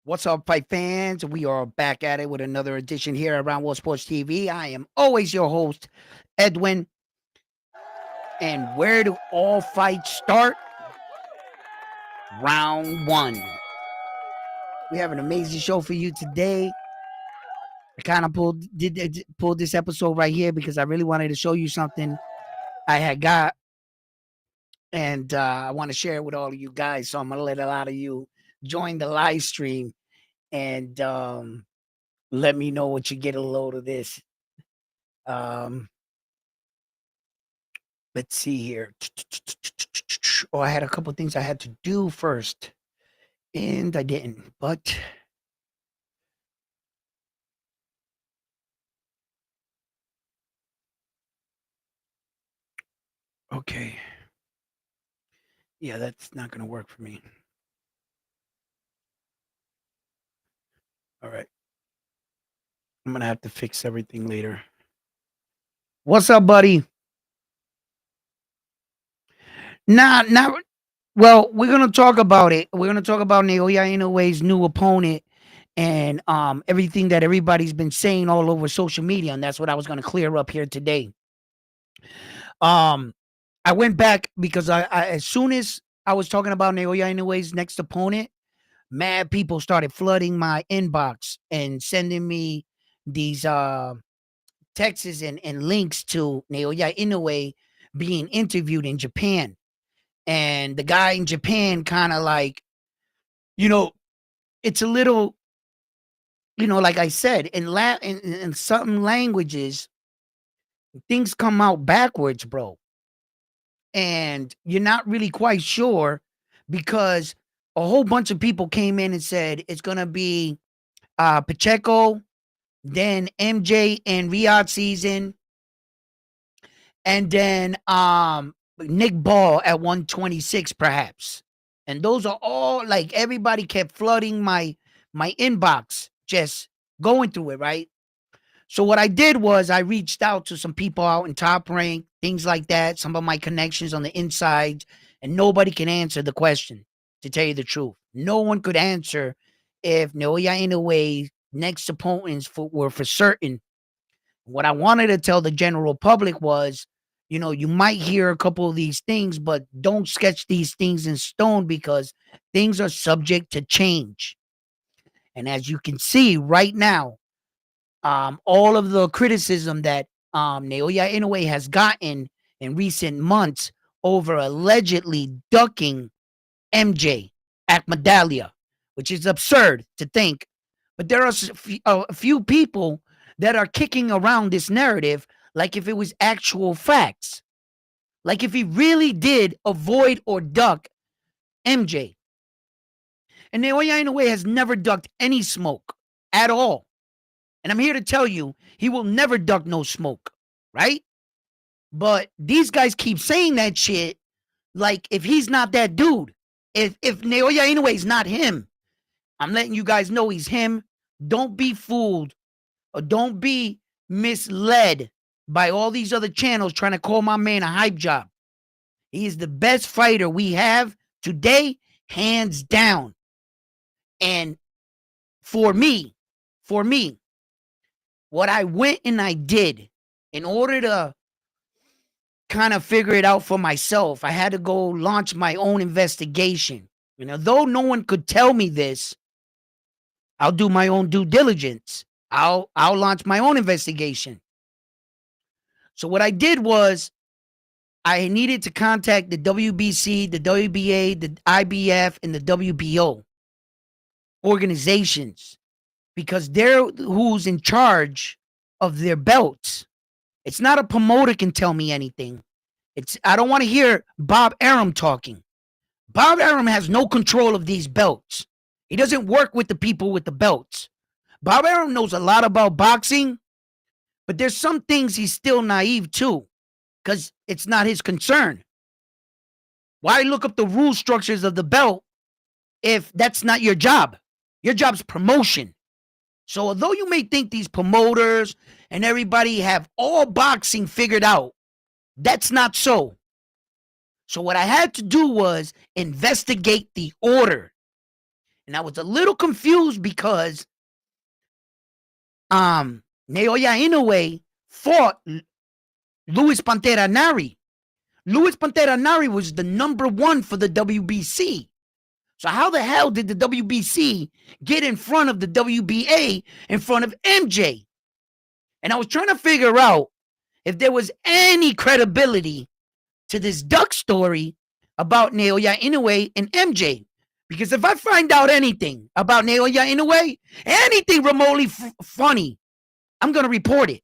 What's up, fight fans? We are back at it with another edition here at Round World Sports TV. I am always your host, Edwin. And where do all fights start? Round one. We have an amazing show for you today. I kind of pulled this episode right here because I really wanted to show you something I had got, and I want to share it with all of you guys. So I'm gonna let a lot of you join the live stream and let me know what you get a load of this. Um, let's see here. Oh, I had a couple things I had to do first, and I didn't. But okay, yeah, that's not gonna work for me. All right, I'm gonna have to fix everything later. What's up, buddy? Not well. We're gonna talk about it. We're gonna talk about Naoya Inoue's new opponent and everything that everybody's been saying all over social media, and that's what I was gonna clear up here today. Um, I went back because I as soon as I was talking about Naoya Inoue's next opponent, mad people started flooding my inbox and sending me these texts and links to Naoya Inoue being interviewed in Japan. And the guy in Japan kind of like, you know, it's a little, like I said, in certain languages, things come out backwards, bro. And you're not really quite sure because a whole bunch of people came in and said it's gonna be Pacheco, then MJ and Riyadh season, and then Nick Ball at 126 perhaps. And those are all like everybody kept flooding my inbox, just going through it, right? So what I did was I reached out to some people out in Top Rank, things like that, some of my connections on the inside, and nobody can answer the question, to tell you the truth. No one could answer if Naoya Inoue next opponents were for certain. What I wanted to tell the general public was, you might hear a couple of these things, but don't sketch these things in stone because things are subject to change. And as you can see right now, all of the criticism that Naoya Inoue has gotten in recent months over allegedly ducking MJ at Medallia, which is absurd to think. But there are a few people that are kicking around this narrative like if it was actual facts. Like if he really did avoid or duck MJ. And Naoya Inoue has never ducked any smoke at all. And I'm here to tell you, he will never duck no smoke, right? But these guys keep saying that shit like if he's not that dude. If Naoya Inoue is not him, I'm letting you guys know he's him. Don't be fooled or don't be misled by all these other channels trying to call my man a hype job. He is the best fighter we have today, hands down. And for me, what I went and I did in order to kind of figure it out for myself, I had to go launch my own investigation. Though no one could tell me this, I'll do my own due diligence. I'll launch my own investigation. So what I did was I needed to contact the WBC, the WBA, the IBF, and the WBO organizations because they're who's in charge of their belts. It's not a promoter can tell me anything. I don't want to hear Bob Arum talking. Bob Arum has no control of these belts. He doesn't work with the people with the belts. Bob Arum knows a lot about boxing, but there's some things he's still naive to because it's not his concern. Why look up the rule structures of the belt if that's not your job? Your job's promotion. So although you may think these promoters and everybody have all boxing figured out, that's not so. So what I had to do was investigate the order. And I was a little confused because Naoya Inoue fought Luis Pantera Nari. Luis Pantera Nari was the number one for the WBC. So how the hell did the WBC get in front of the WBA in front of MJ? And I was trying to figure out if there was any credibility to this duck story about Naoya Inoue and MJ. Because if I find out anything about Naoya Inoue, anything remotely funny, I'm going to report it.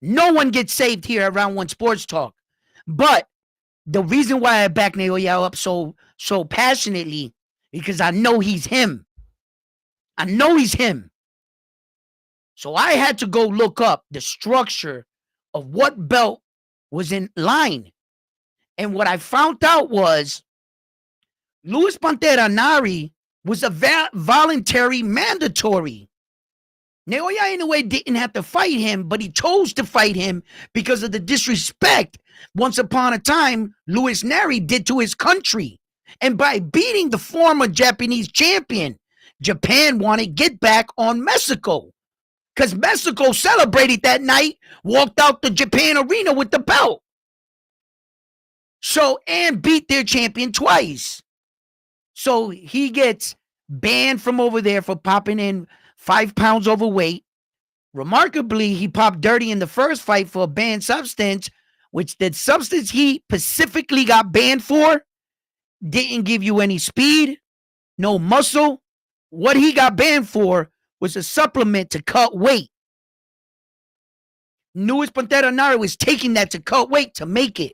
No one gets saved here at Round One Sports Talk. But the reason why I back Naoya up so passionately, because I know he's him. I know he's him. So I had to go look up the structure of what belt was in line. And what I found out was Luis Pantera Nari was a voluntary mandatory. Naoya Inoue didn't have to fight him, but he chose to fight him because of the disrespect once upon a time Luis Nari did to his country. And by beating the former Japanese champion, Japan wanted get back on Mexico. Because Mexico celebrated that night, walked out the Japan arena with the belt. So, and beat their champion twice. So he gets banned from over there for popping in 5 pounds overweight. Remarkably, he popped dirty in the first fight for a banned substance, which the substance he specifically got banned for didn't give you any speed, no muscle. What he got banned for was a supplement to cut weight. Luis Pantera Nari was taking that to cut weight to make it.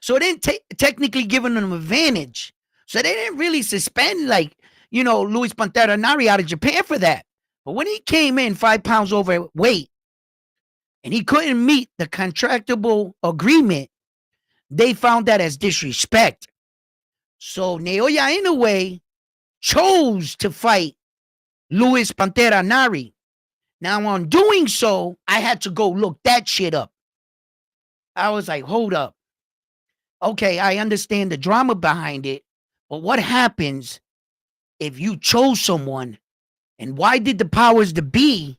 So it didn't technically give him an advantage. So they didn't really suspend, Luis Pantera Nari out of Japan for that. But when he came in 5 pounds overweight and he couldn't meet the contractable agreement, they found that as disrespect. So Naoya Inoue chose to fight Luis Pantera Nari. Now, on doing so, I had to go look that shit up. I was like, hold up. Okay, I understand the drama behind it, but what happens if you chose someone, and why did the powers to be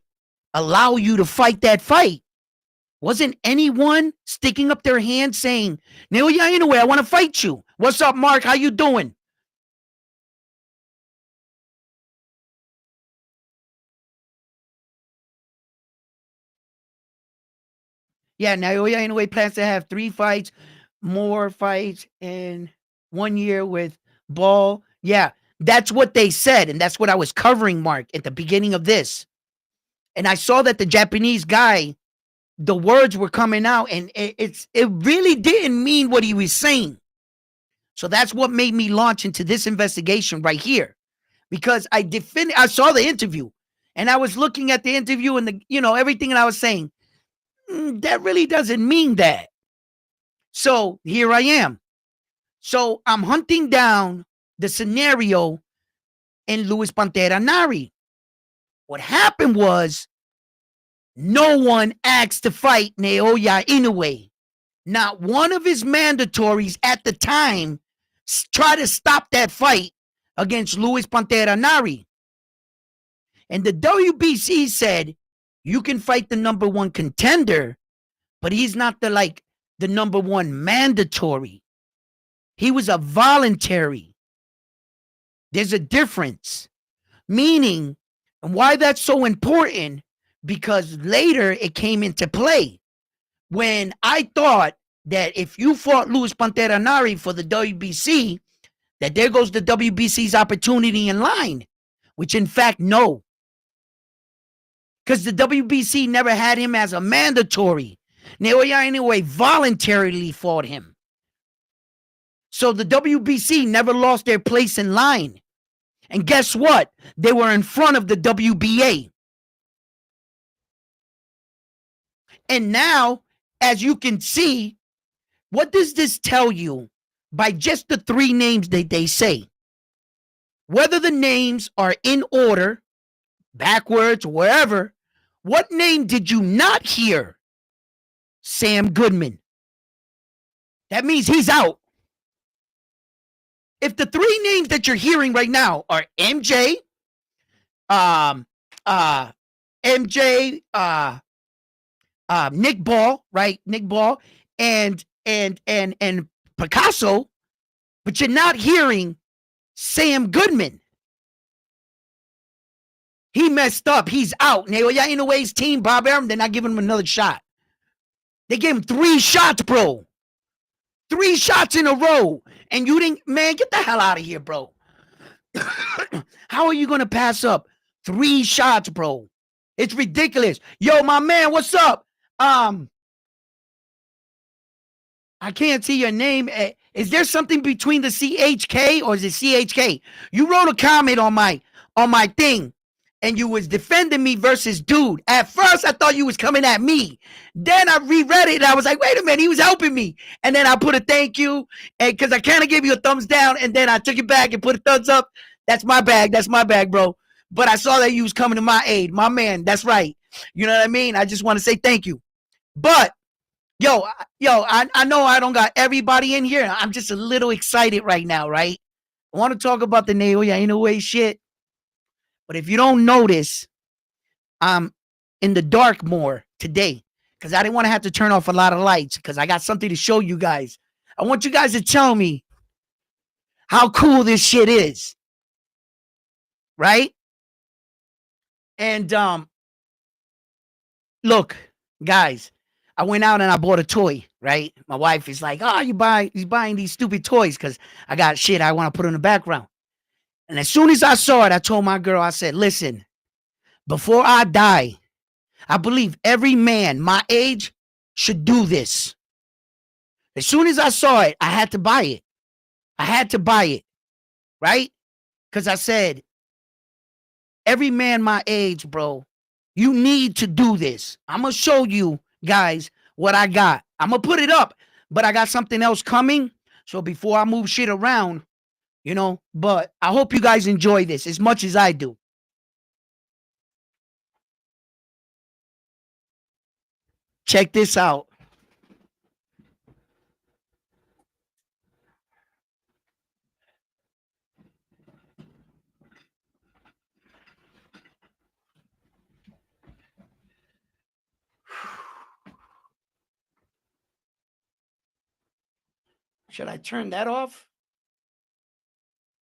allow you to fight that fight? Wasn't anyone sticking up their hand saying, Naoya Inoue, I want to fight you. What's up, Mark? How you doing? Yeah, Naoya Inoue plans to have 3 fights, more fights in 1 year with Ball. Yeah, that's what they said, and that's what I was covering, Mark, at the beginning of this. And I saw that the Japanese guy, the words were coming out, and it really didn't mean what he was saying. So that's what made me launch into this investigation right here, because I saw the interview, and I was looking at the interview and everything, and I was saying, that really doesn't mean that. So here I am. So I'm hunting down the scenario in Luis Pantera Nari. What happened was no one asked to fight Naoya Inoue. Not one of his mandatories at the time tried to stop that fight against Luis Pantera Nari. And the WBC said, you can fight the number one contender, but he's not the number one mandatory. He was a voluntary. There's a difference. Meaning, and why that's so important, because later it came into play. When I thought that if you fought Luis Pantera Nari for the WBC, that there goes the WBC's opportunity in line, which in fact, no. Because the WBC never had him as a mandatory. Naoya Inoue voluntarily fought him. So the WBC never lost their place in line. And guess what? They were in front of the WBA. And now, as you can see, what does this tell you by just the 3 names that they say? Whether the names are in order, backwards, wherever, what name did you not hear? Sam Goodman. That means he's out. If the three names that you're hearing right now are MJ, um, uh, MJ, Nick Ball, right? Nick Ball, and Picasso, but you're not hearing Sam Goodman. He messed up. He's out. Naoya Inoue's team, Bob Arum, they're not giving him another shot. They gave him 3 shots, bro. 3 shots in a row. And you didn't, man, get the hell out of here, bro. How are you going to pass up 3 shots, bro? It's ridiculous. Yo, my man, what's up? I can't see your name. Is there something between the CHK or is it CHK? You wrote a comment on my thing and you was defending me versus dude. At first I thought you was coming at me. Then I reread it and I was like, wait a minute, he was helping me. And then I put a thank you and because I kind of gave you a thumbs down and then I took it back and put a thumbs up. That's my bag. That's my bag, bro. But I saw that you was coming to my aid. My man, that's right. You know what I mean? I just want to say thank you. But Yo, I know I don't got everybody in here. I'm just a little excited right now, right? I want to talk about the Naoya Inoue shit. But if you don't notice, I'm in the dark more today because I didn't want to have to turn off a lot of lights because I got something to show you guys. I want you guys to tell me how cool this shit is, right? And look, guys, I went out and I bought a toy, right? My wife is like, oh, he's buying these stupid toys because I got shit I want to put in the background. And as soon as I saw it, I told my girl, I said, listen, before I die, I believe every man my age should do this. As soon as I saw it, I had to buy it. I had to buy it, right? Because I said, every man my age, bro, you need to do this. I'm going to show you guys what I got. I'm going to put it up, but I got something else coming. So before I move shit around, you know, but I hope you guys enjoy this as much as I do. Check this out. Should I turn that off?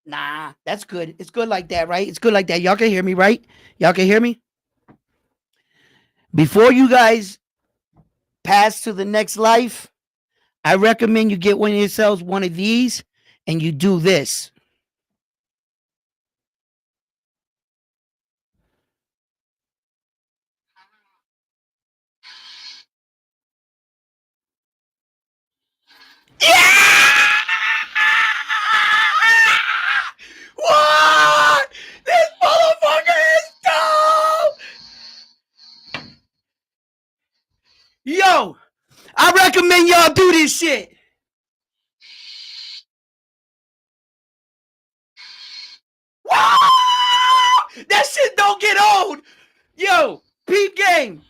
Nah, that's good. It's good like that, right? It's good like that. Y'all can hear me, right? Y'all can hear me? Before you guys pass to the next life, I recommend you get one of yourselves one of these and you do this. Yeah! What? This motherfucker is dope! Yo, I recommend y'all do this shit. Woo! That shit don't get old. Yo, peep game.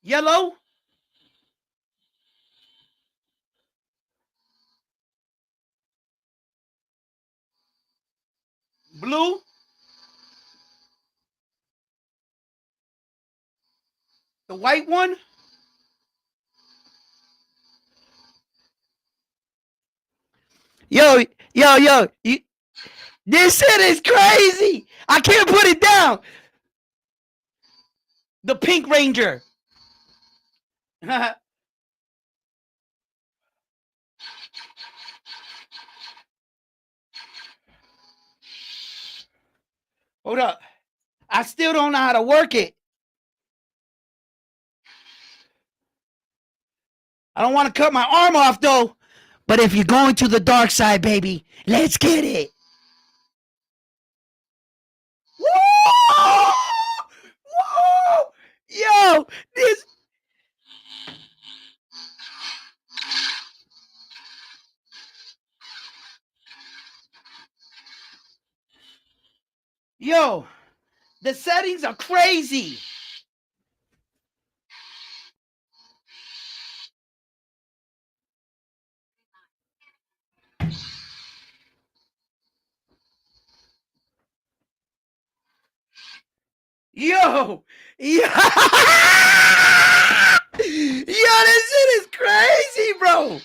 Yellow, blue, the white one. Yo, yo, this shit is crazy. I can't put it down. The Pink Ranger. Hold up. I still don't know how to work it. I don't want to cut my arm off though. But if you're going to the dark side, baby, let's get it. Whoa! Whoa! Yo, this. Yo, the settings are crazy. Yo, yo, yo, this shit is crazy, bro.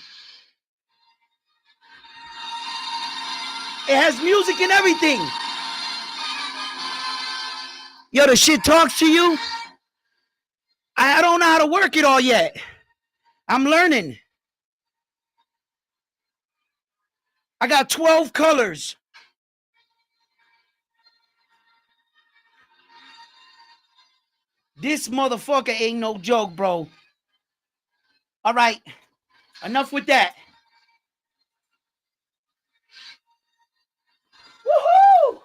It has music and everything. Yo, the shit talks to you. I don't know how to work it all yet. I'm learning. I got 12 colors. This motherfucker ain't no joke, bro. All right, enough with that. Woohoo!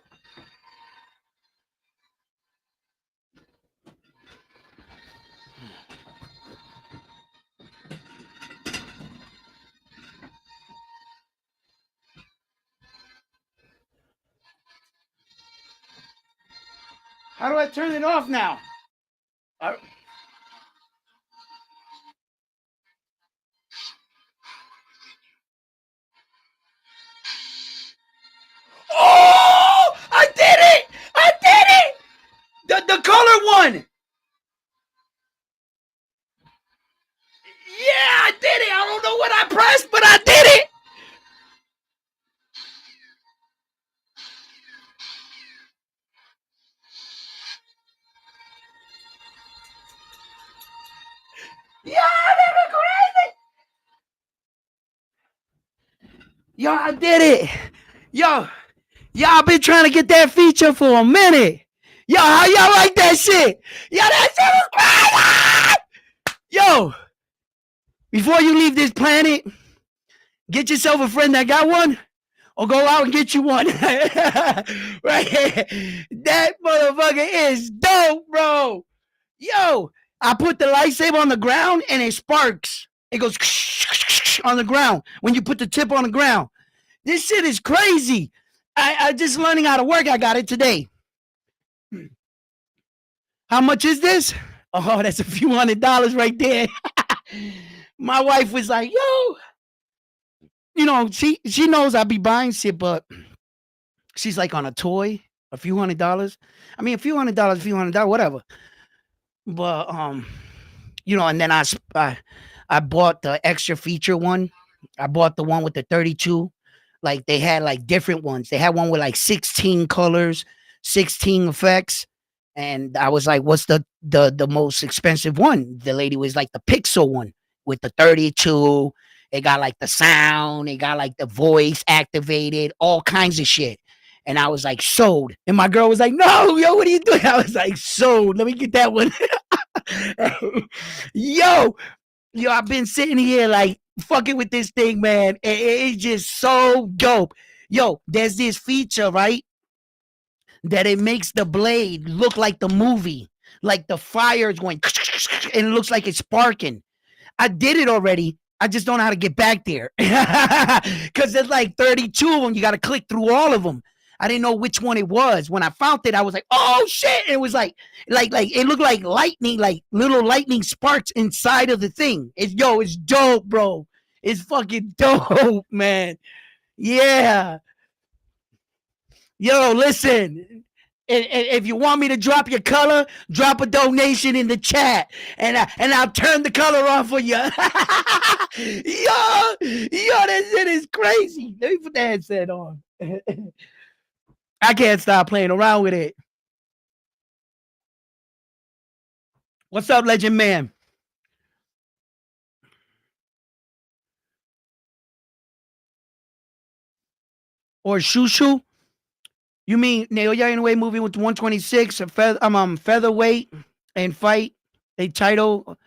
How do I turn it off now? Oh! I did it! I did it! The color one! Yeah, I did it! I don't know what I pressed, but I did it! Yeah, that was crazy! Yo, I did it! Yo, y'all been trying to get that feature for a minute. Yo, how y'all like that shit? Yo, that shit was crazy! Yo, before you leave this planet, get yourself a friend that got one, or go out and get you one. Right here. That motherfucker is dope, bro. Yo, I put the lightsaber on the ground and it sparks. It goes on the ground when you put the tip on the ground. This shit is crazy. I just learning how to work. I got it today. How much is this? Oh, that's a few $100s right there. My wife was like, yo, you know, she knows I be buying shit, but she's like on a toy, a few $100. I mean, a few $100, whatever. But you know, and then I bought the extra feature one. I bought the one with the 32. Like they had like different ones. They had one with like 16 colors, 16 effects. And I was like, what's the most expensive one? The lady was like the Pixel one with the 32. It got like the sound, it got like the voice activated, all kinds of shit. And I was like, sold. And my girl was like, no, yo, what are you doing? I was like, sold. Let me get that one. yo, yo, I've been sitting here like fucking with this thing, man. It's just so dope. Yo, there's this feature, right? That it makes the blade look like the movie, like the fire is going, and it looks like it's sparking. I did it already. I just don't know how to get back there because there's like 32 of them. You got to click through all of them. I didn't know which one it was. When I found it, I was like, "Oh shit!" It was like it looked like lightning, like little lightning sparks inside of the thing. It's dope, bro. It's fucking dope, man. Yeah. Yo, listen. If you want me to drop your color, drop a donation in the chat, and I'll turn the color on for you. yo, that shit is crazy. Let me put the headset on. I can't stop playing around with it. What's up, Legend Man? Or Shushu? You mean Naoya Inoue movie with 126, featherweight and fight a title?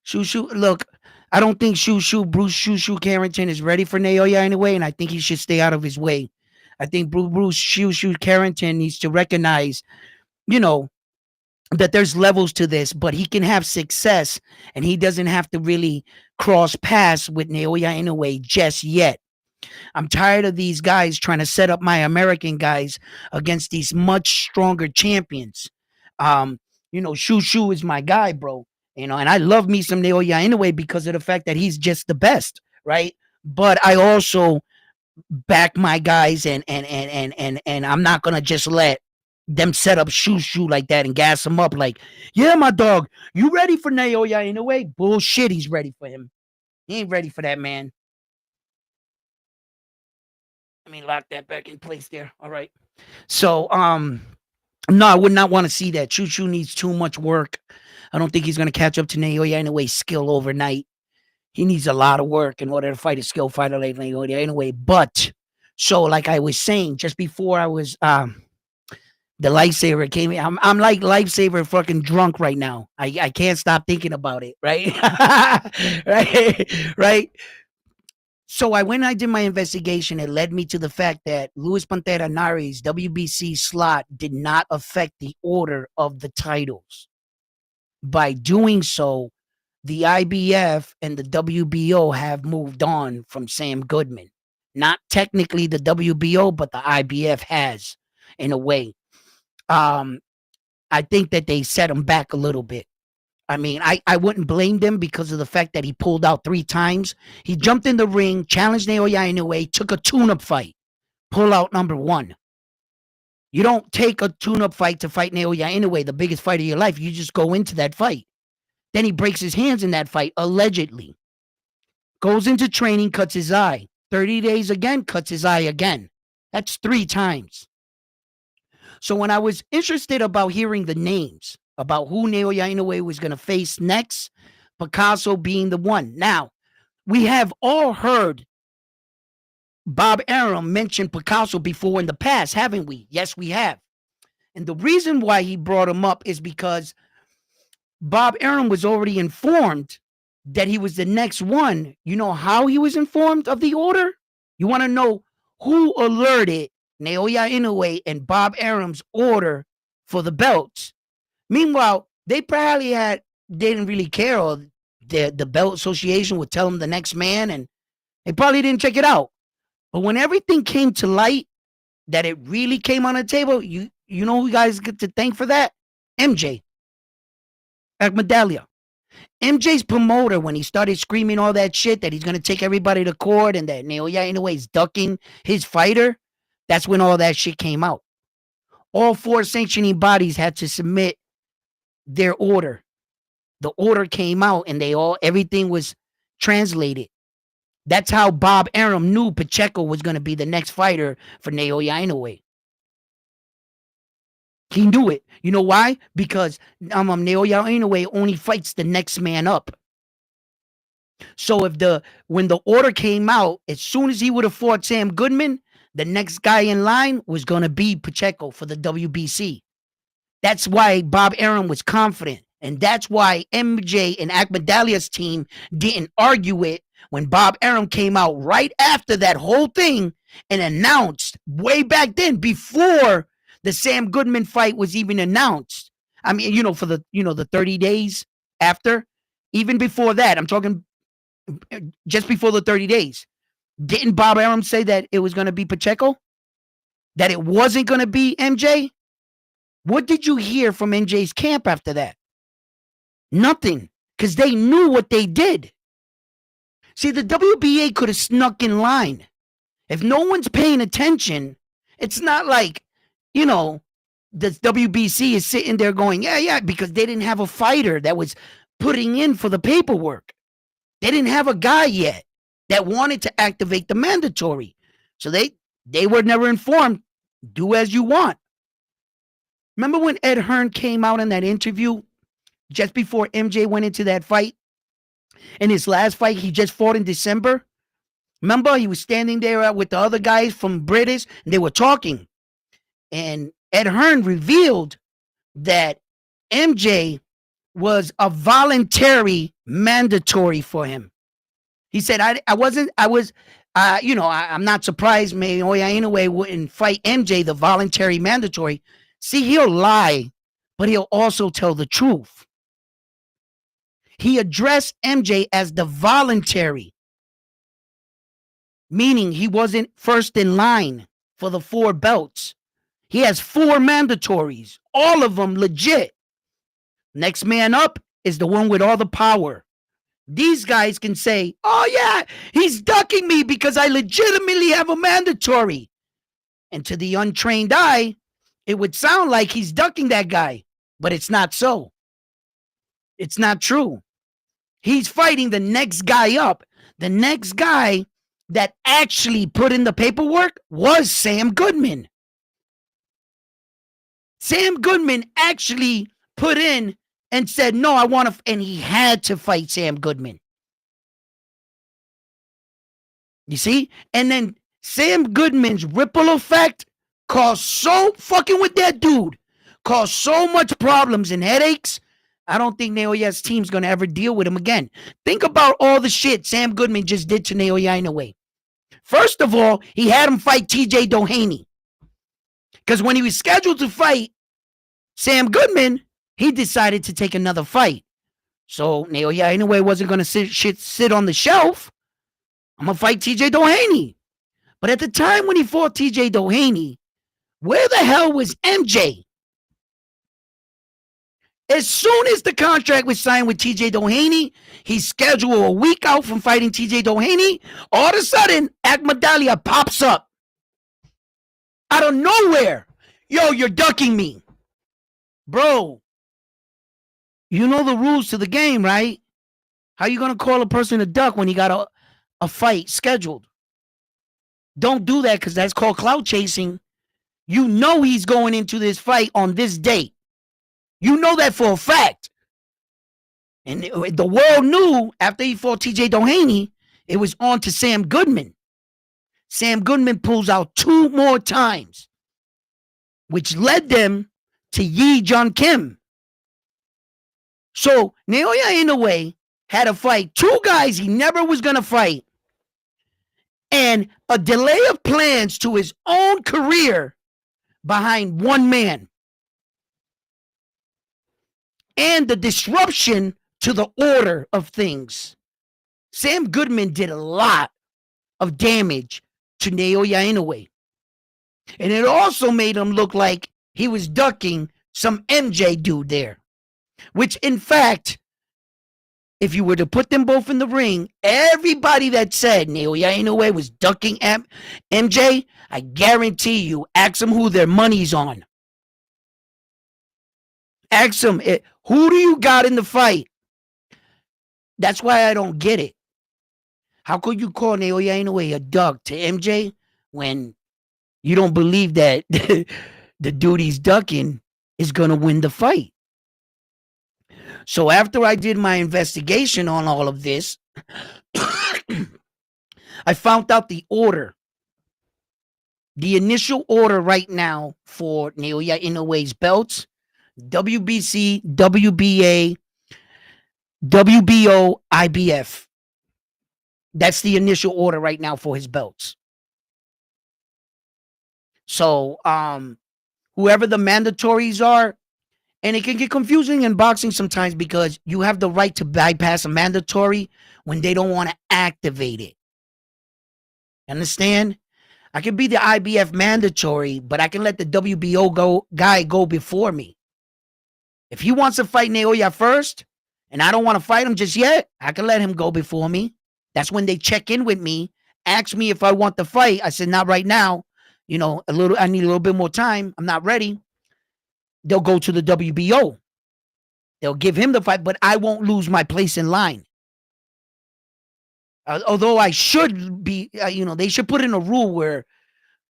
Shushu, look, I don't think Bruce Shushu Carrington is ready for Naoya Inoue, and I think he should stay out of his way. I think Bruce Shushu Carrington needs to recognize, you know, that there's levels to this, but he can have success, and he doesn't have to really cross paths with Naoya Inoue just yet. I'm tired of these guys trying to set up my American guys against these much stronger champions. You know, Shushu is my guy, bro. You know, and I love me some Naoya Inoue because of the fact that he's just the best, right? But I also back my guys, and I'm not gonna just let them set up shoo like that and gas him up like, yeah, my dog, you ready for Naoya Inoue? Bullshit, he's ready for him. He ain't ready for that, man. Let me lock that back in place there. All right. So, no, I would not want to see that. Choo needs too much work. I don't think he's going to catch up to Naoya Inoue's skill overnight. He needs a lot of work in order to fight a skilled fighter like Naoya Inoue. But, so like I was saying, just before I was, the lifesaver came in. I'm like lifesaver fucking drunk right now. I can't stop thinking about it, right? Right? So I went and I did my investigation. It led me to the fact that Luis Pantera Nari's WBC slot did not affect the order of the titles. By doing so, the IBF and the WBO have moved on from Sam Goodman. Not technically the WBO, but the IBF has, in a way. I think that they set him back a little bit. I mean, I wouldn't blame them because of the fact that he pulled out 3 times. He jumped in the ring, challenged Naoya Inoue, took a tune-up fight. Pull out number 1. You don't take a tune-up fight to fight Naoya Inoue, the biggest fight of your life. You just go into that fight. Then he breaks his hands in that fight, allegedly. Goes into training, cuts his eye. 30 days again, cuts his eye again. That's 3 times. So when I was interested about hearing the names, about who Naoya Inoue was going to face next, Picasso being the one. Now, we have all heard Bob Arum mention Picasso before in the past, haven't we? Yes, we have. And the reason why he brought him up is because Bob Arum was already informed that he was the next one. You know how he was informed of the order? You want to know who alerted Naoya Inoue and Bob Arum's order for the belts? Meanwhile, they probably didn't really care, or the belt association would tell them the next man, and they probably didn't check it out. But when everything came to light, that it really came on the table, you know who you guys get to thank for that? MJ. Agmedalia. MJ's promoter, when he started screaming all that shit that he's going to take everybody to court and that Naoya Inoue is ducking his fighter, that's when all that shit came out. All 4 sanctioning bodies had to submit their order. The order came out and everything was translated. That's how Bob Arum knew Pacheco was going to be the next fighter for Naoya Inoue. He knew it. You know why? Because Naoya Inoue only fights the next man up. So when the order came out, as soon as he would have fought Sam Goodman, the next guy in line was going to be Pacheco for the WBC. That's why Bob Arum was confident. And that's why MJ and Agmedalia's team didn't argue it when Bob Arum came out right after that whole thing and announced way back then, before the Sam Goodman fight was even announced. I mean, for the 30 days after, even before that, I'm talking just before the 30 days. Didn't Bob Arum say that it was going to be Pacheco? That it wasn't going to be MJ? What did you hear from MJ's camp after that? Nothing, because they knew what they did. See, the WBA could have snuck in line. If no one's paying attention, it's not like, the WBC is sitting there going, yeah, because they didn't have a fighter that was putting in for the paperwork. They didn't have a guy yet that wanted to activate the mandatory. So they were never informed. Do as you want. Remember when Ed Hearn came out in that interview just before MJ went into that fight? In his last fight, he just fought in December. Remember, he was standing there with the other guys from British, and they were talking. And Ed Hearn revealed that MJ was a voluntary mandatory for him. He said, I'm not surprised Naoya Inoue wouldn't fight MJ, the voluntary mandatory. See, he'll lie, but he'll also tell the truth. He addressed MJ as the voluntary, meaning he wasn't first in line for the 4 belts. He has 4 mandatories, all of them legit. Next man up is the one with all the power. These guys can say, oh yeah, he's ducking me because I legitimately have a mandatory. And to the untrained eye, It would sound like he's ducking that guy, but it's not so. It's not true. He's fighting the next guy up. The next guy that actually put in the paperwork was Sam Goodman. Sam Goodman actually put in and said, no, I want to, and he had to fight Sam Goodman. You see? And then Sam Goodman's ripple effect caused so fucking with that dude, caused so much problems and headaches. I don't think Naoya's team's going to ever deal with him again. Think about all the shit Sam Goodman just did to Naoya Inoue. First of all, he had him fight TJ Doheny. Because when he was scheduled to fight Sam Goodman, he decided to take another fight. So Naoya Inoue wasn't going to sit on the shelf. I'm going to fight TJ Doheny. But at the time when he fought TJ Doheny, where the hell was MJ? As soon as the contract was signed with TJ Doheny, he's scheduled a week out from fighting TJ Doheny. All of a sudden, Akmadalia pops up out of nowhere. Yo, you're ducking me. Bro, you know the rules to the game, right? How you going to call a person a duck when he got a fight scheduled? Don't do that because that's called clout chasing. You know he's going into this fight on this date. You know that for a fact. And the world knew after he fought TJ Doheny, it was on to Sam Goodman. Sam Goodman pulls out 2 more times, which led them to Yi Jun Kim. So Naoya Inoue had to fight 2 guys he never was going to fight, and a delay of plans to his own career behind 1 man. And the disruption to the order of things. Sam Goodman did a lot of damage to Naoya Inoue. And it also made him look like he was ducking some MJ dude there. Which, in fact, if you were to put them both in the ring, everybody that said Naoya Inoue was ducking MJ, I guarantee you, ask them who their money's on. Ask them, who do you got in the fight? That's why I don't get it. How could you call Naoya Inoue a duck to MJ when you don't believe that the dude he's ducking is going to win the fight? So after I did my investigation on all of this, I found out the order. The initial order right now for Naoya Inoue's belts: WBC, WBA, WBO, IBF. That's the initial order right now for his belts. So, whoever the mandatories are, and it can get confusing in boxing sometimes because you have the right to bypass a mandatory when they don't want to activate it. Understand? I can be the IBF mandatory, but I can let the WBO guy go before me. If he wants to fight Naoya first, and I don't want to fight him just yet, I can let him go before me. That's when they check in with me, ask me if I want the fight. I said, not right now. You know, I need a little bit more time. I'm not ready. They'll go to the WBO. They'll give him the fight, but I won't lose my place in line. Although I should be, they should put in a rule where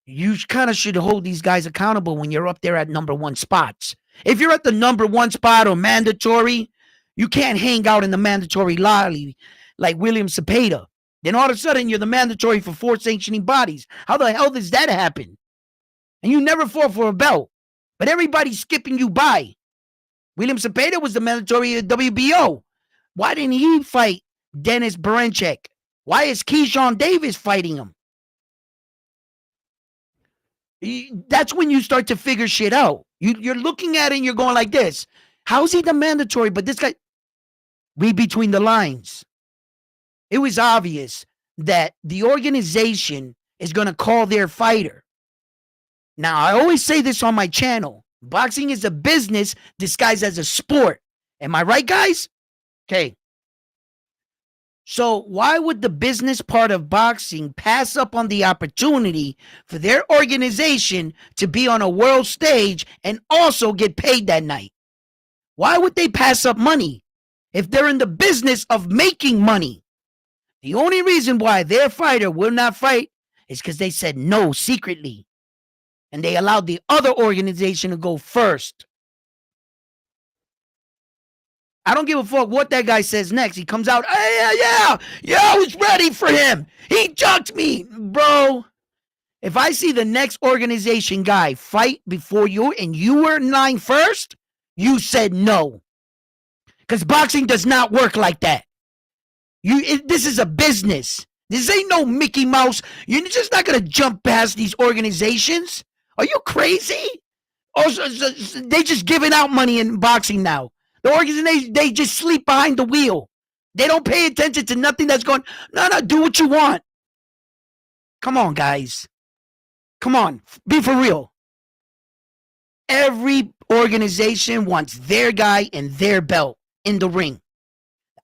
you kind of should hold these guys accountable when you're up there at number 1 spots. If you're at the number 1 spot or mandatory, you can't hang out in the mandatory lobby like William Cepeda. Then all of a sudden you're the mandatory for 4 sanctioning bodies. How the hell does that happen? And you never fought for a belt, but everybody's skipping you by. William Cepeda was the mandatory at WBO. Why didn't he fight Dennis Berenchek? Why is Keyshawn Davis fighting him? That's when you start to figure shit out. You're looking at it and you're going like this. How's he the mandatory? But this guy, read between the lines. It was obvious that the organization is going to call their fighter. Now, I always say this on my channel. Boxing is a business disguised as a sport. Am I right, guys? Okay. So why would the business part of boxing pass up on the opportunity for their organization to be on a world stage and also get paid that night? Why would they pass up money if they're in the business of making money? The only reason why their fighter will not fight is because they said no secretly. And they allowed the other organization to go first. I don't give a fuck what that guy says next. He comes out, hey, yeah, I was ready for him. He jumped me. Bro, if I see the next organization guy fight before you and you were in line first, you said no. Because boxing does not work like that. This is a business. This ain't no Mickey Mouse. You're just not going to jump past these organizations. Are you crazy? Or they just giving out money in boxing now. The organization, they just sleep behind the wheel. They don't pay attention to nothing that's going, no, do what you want. Come on, guys. Come on, be for real. Every organization wants their guy and their belt in the ring.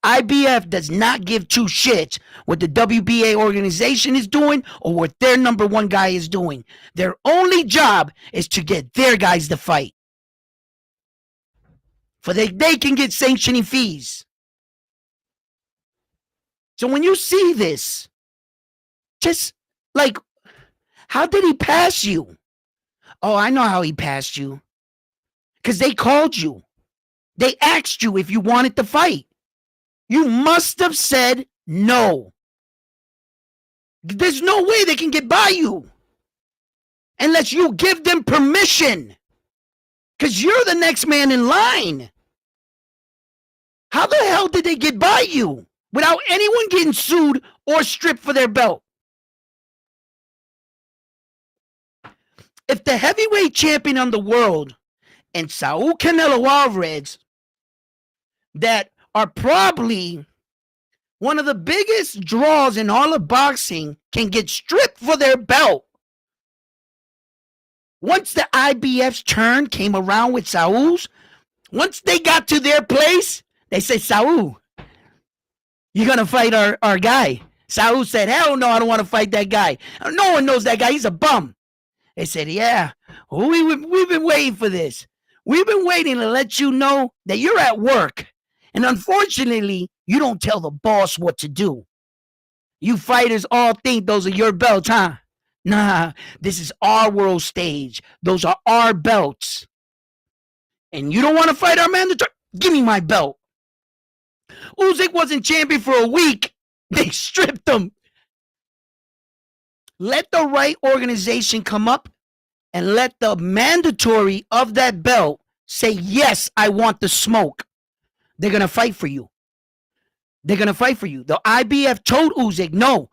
IBF does not give two shits what the WBA organization is doing or what their number one guy is doing. Their only job is to get their guys to fight. For they can get sanctioning fees. So when you see this, just like, how did he pass you? Oh, I know how he passed you. Because they called you. They asked you if you wanted to fight. You must have said no. There's no way they can get by you unless you give them permission. Because you're the next man in line. How the hell did they get by you without anyone getting sued or stripped for their belt? If the heavyweight champion of the world and Saul Canelo Alvarez, that are probably one of the biggest draws in all of boxing, can get stripped for their belt. Once the IBF's turn came around with Saul's, once they got to their place, they said, Saul, you're going to fight our guy. Saul said, hell no, I don't want to fight that guy. No one knows that guy. He's a bum. They said, yeah, we've been waiting for this. We've been waiting to let you know that you're at work. And unfortunately, you don't tell the boss what to do. You fighters all think those are your belts, huh? Nah, this is our world stage. Those are our belts. And you don't want to fight our mandatory? Give me my belt. Usyk wasn't champion for a week. They stripped him. Let the right organization come up and let the mandatory of that belt say, yes, I want the smoke. They're going to fight for you. They're going to fight for you. The IBF told Usyk, no,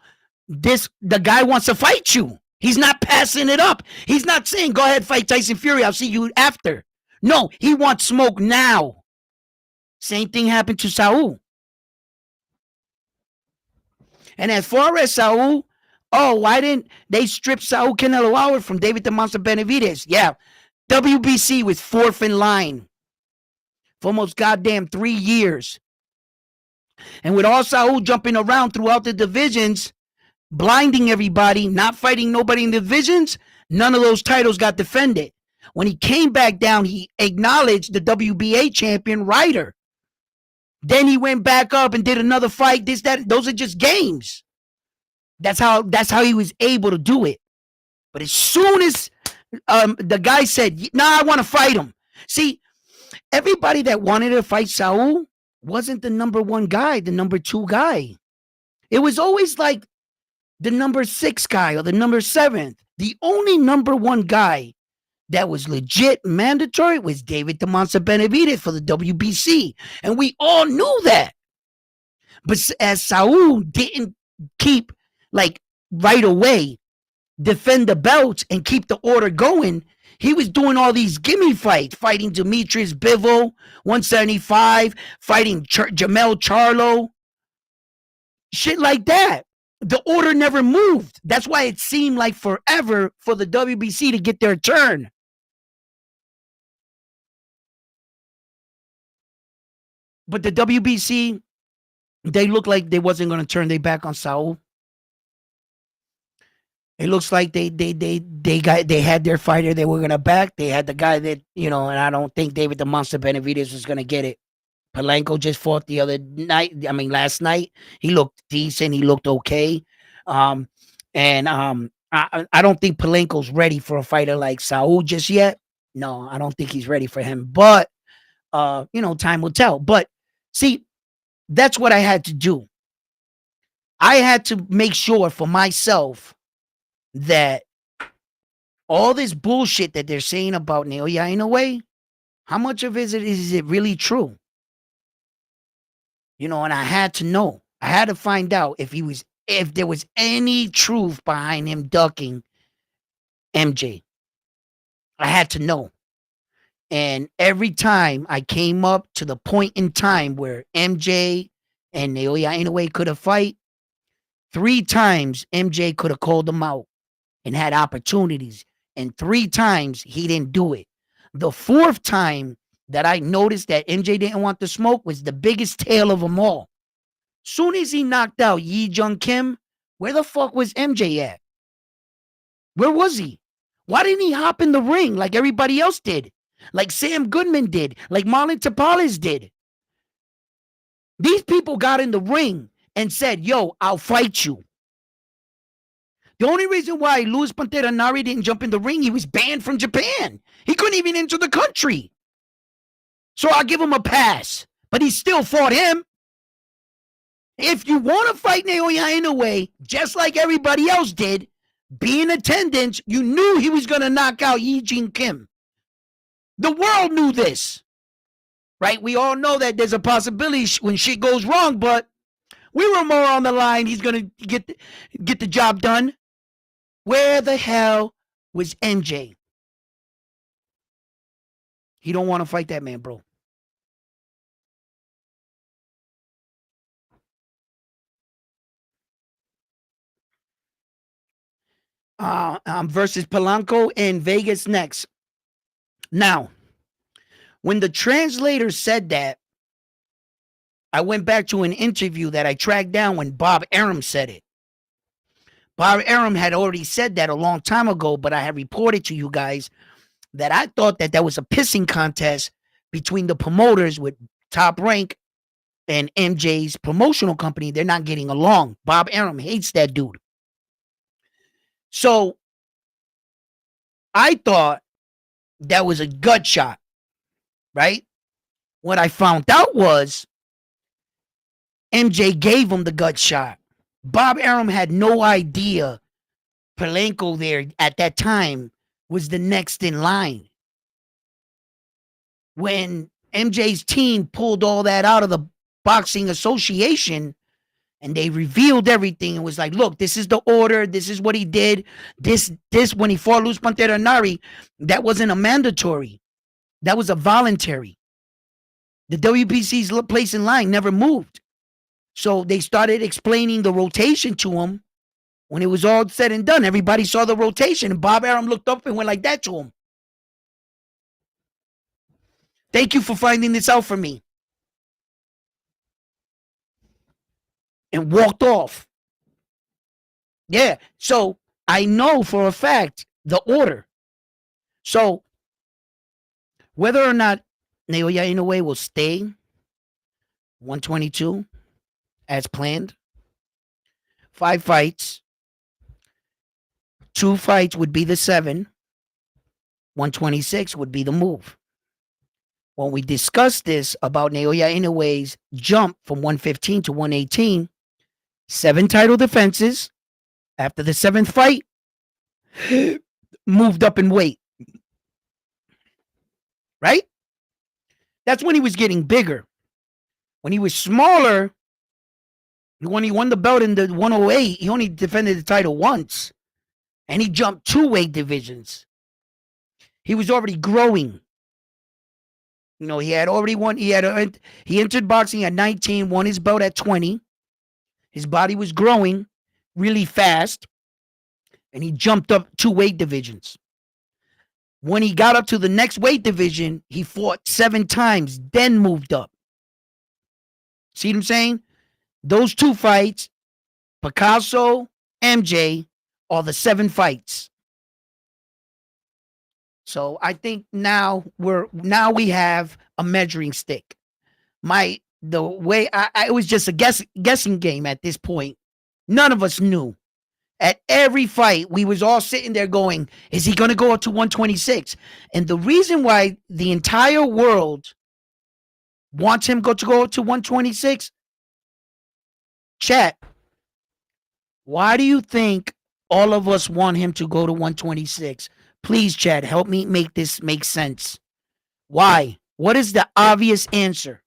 the guy wants to fight you. He's not passing it up. He's not saying, go ahead, fight Tyson Fury. I'll see you after. No, he wants smoke now. Same thing happened to Saul. And as far as Saul, why didn't they strip Saul Canelo Alvarez from David the Monster Benavidez? Yeah, WBC was fourth in line for almost goddamn 3 years. And with all Saul jumping around throughout the divisions, blinding everybody, not fighting nobody in the divisions, none of those titles got defended. When he came back down, he acknowledged the WBA champion Ryder. Then he went back up and did another fight. This, that, those are just games. That's how he was able to do it. But as soon as the guy said, nah, I want to fight him. See, everybody that wanted to fight Saul wasn't the number one guy, the number two guy. It was always like the number 6 guy or the number 7th. The only number one guy that was legit mandatory was David the Monster Benavidez for the WBC. And we all knew that. But as Saul didn't keep, like, right away, defend the belts and keep the order going, he was doing all these gimme fights, fighting Demetrius Bivol, 175, fighting Jamel Charlo, shit like that. The order never moved. That's why it seemed like forever for the WBC to get their turn. But the WBC They looked like they wasn't going to turn their back on Saul. It looks like they had their fighter they were gonna back. They had the guy that, and I don't think David the Monster Benavidez was gonna get it. Palenko just fought the other night. I mean, last night he looked decent. He looked okay. Um, I don't think Palenko's ready for a fighter like Saul just yet. No, I don't think he's ready for him. But time will tell. But see, that's what I had to do. I had to make sure for myself that all this bullshit that they're saying about Naoya Inoue, how much of it is it really true? And I had to know. I had to find out if there was any truth behind him ducking MJ. I had to know. And every time I came up to the point in time where MJ and Naoya Inoue could have fight, 3 times MJ could have called him out and had opportunities. And 3 times he didn't do it. The 4th time that I noticed that MJ didn't want the smoke was the biggest tale of them all. Soon as he knocked out Yi Jung Kim, where the fuck was MJ at? Where was he? Why didn't he hop in the ring like everybody else did? Like Sam Goodman did, like Marlon Tapales did. These people got in the ring and said, yo, I'll fight you. The only reason why Luis Pantera Nari didn't jump in the ring, he was banned from Japan. He couldn't even enter the country. So I'll give him a pass. But he still fought him. If you want to fight Naoya Inoue, just like everybody else did, be in attendance. You knew he was going to knock out Yi Jung Kim. The world knew this. Right? We all know that there's a possibility when shit goes wrong, but we were more on the line. He's going to get the job done. Where the hell was MJ? He don't want to fight that man, bro. Versus Polanco in Vegas next. Now, when the translator said that, I went back to an interview that I tracked down when Bob Arum said it. Bob Arum had already said that a long time ago, but I had reported to you guys that I thought that was a pissing contest between the promoters with Top Rank and MJ's promotional company. They're not getting along. Bob Arum hates that dude. So I thought that was a gut shot, right? What I found out was MJ gave him the gut shot. Bob Arum had no idea Palenko there at that time was the next in line. When MJ's team pulled all that out of the boxing association and they revealed everything and was like, look, this is the order. This is what he did. This when he fought Luis Pantera Nari, that wasn't a mandatory. That was a voluntary. The WBC's place in line never moved. So they started explaining the rotation to him. When it was all said and done, everybody saw the rotation, and Bob Arum looked up and went like that to him. Thank you for finding this out for me. And walked off. Yeah, so I know for a fact the order. So whether or not Naoya Inoue will stay 122 as planned, 5 fights, 2 fights would be the 7, 126 would be the move. When we discussed this about Naoya Inoue's jump from 115 to 118, 7 title defenses. After the 7th fight, moved up in weight. Right? That's when he was getting bigger. When he was smaller, when he won the belt in the 108, he only defended the title once. And he jumped 2 weight divisions. He was already growing. He had already won. He entered boxing at 19, won his belt at 20. His body was growing really fast. And he jumped up 2 weight divisions. When he got up to the next weight division, he fought 7 times, then moved up. See what I'm saying? Those two fights, Picasso, MJ, are the 7 fights. So I think now we have a measuring stick. The way I it was just a guessing game at this point. None of us knew. At every fight, we was all sitting there going, "Is he going to go up to 126?" And the reason why the entire world wants him to go up to 126, chat. Why do you think all of us want him to go to 126? Please, chat, help me make this make sense. Why? What is the obvious answer?